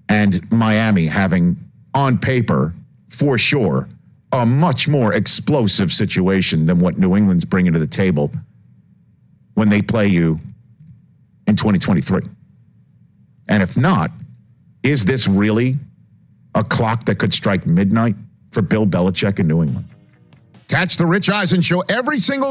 and Miami having, on paper, for sure, a much more explosive situation than what New England's bringing to the table when they play you in 2023? And if not, is this really a clock that could strike midnight for Bill Belichick in New England? Catch the Rich Eisen Show every single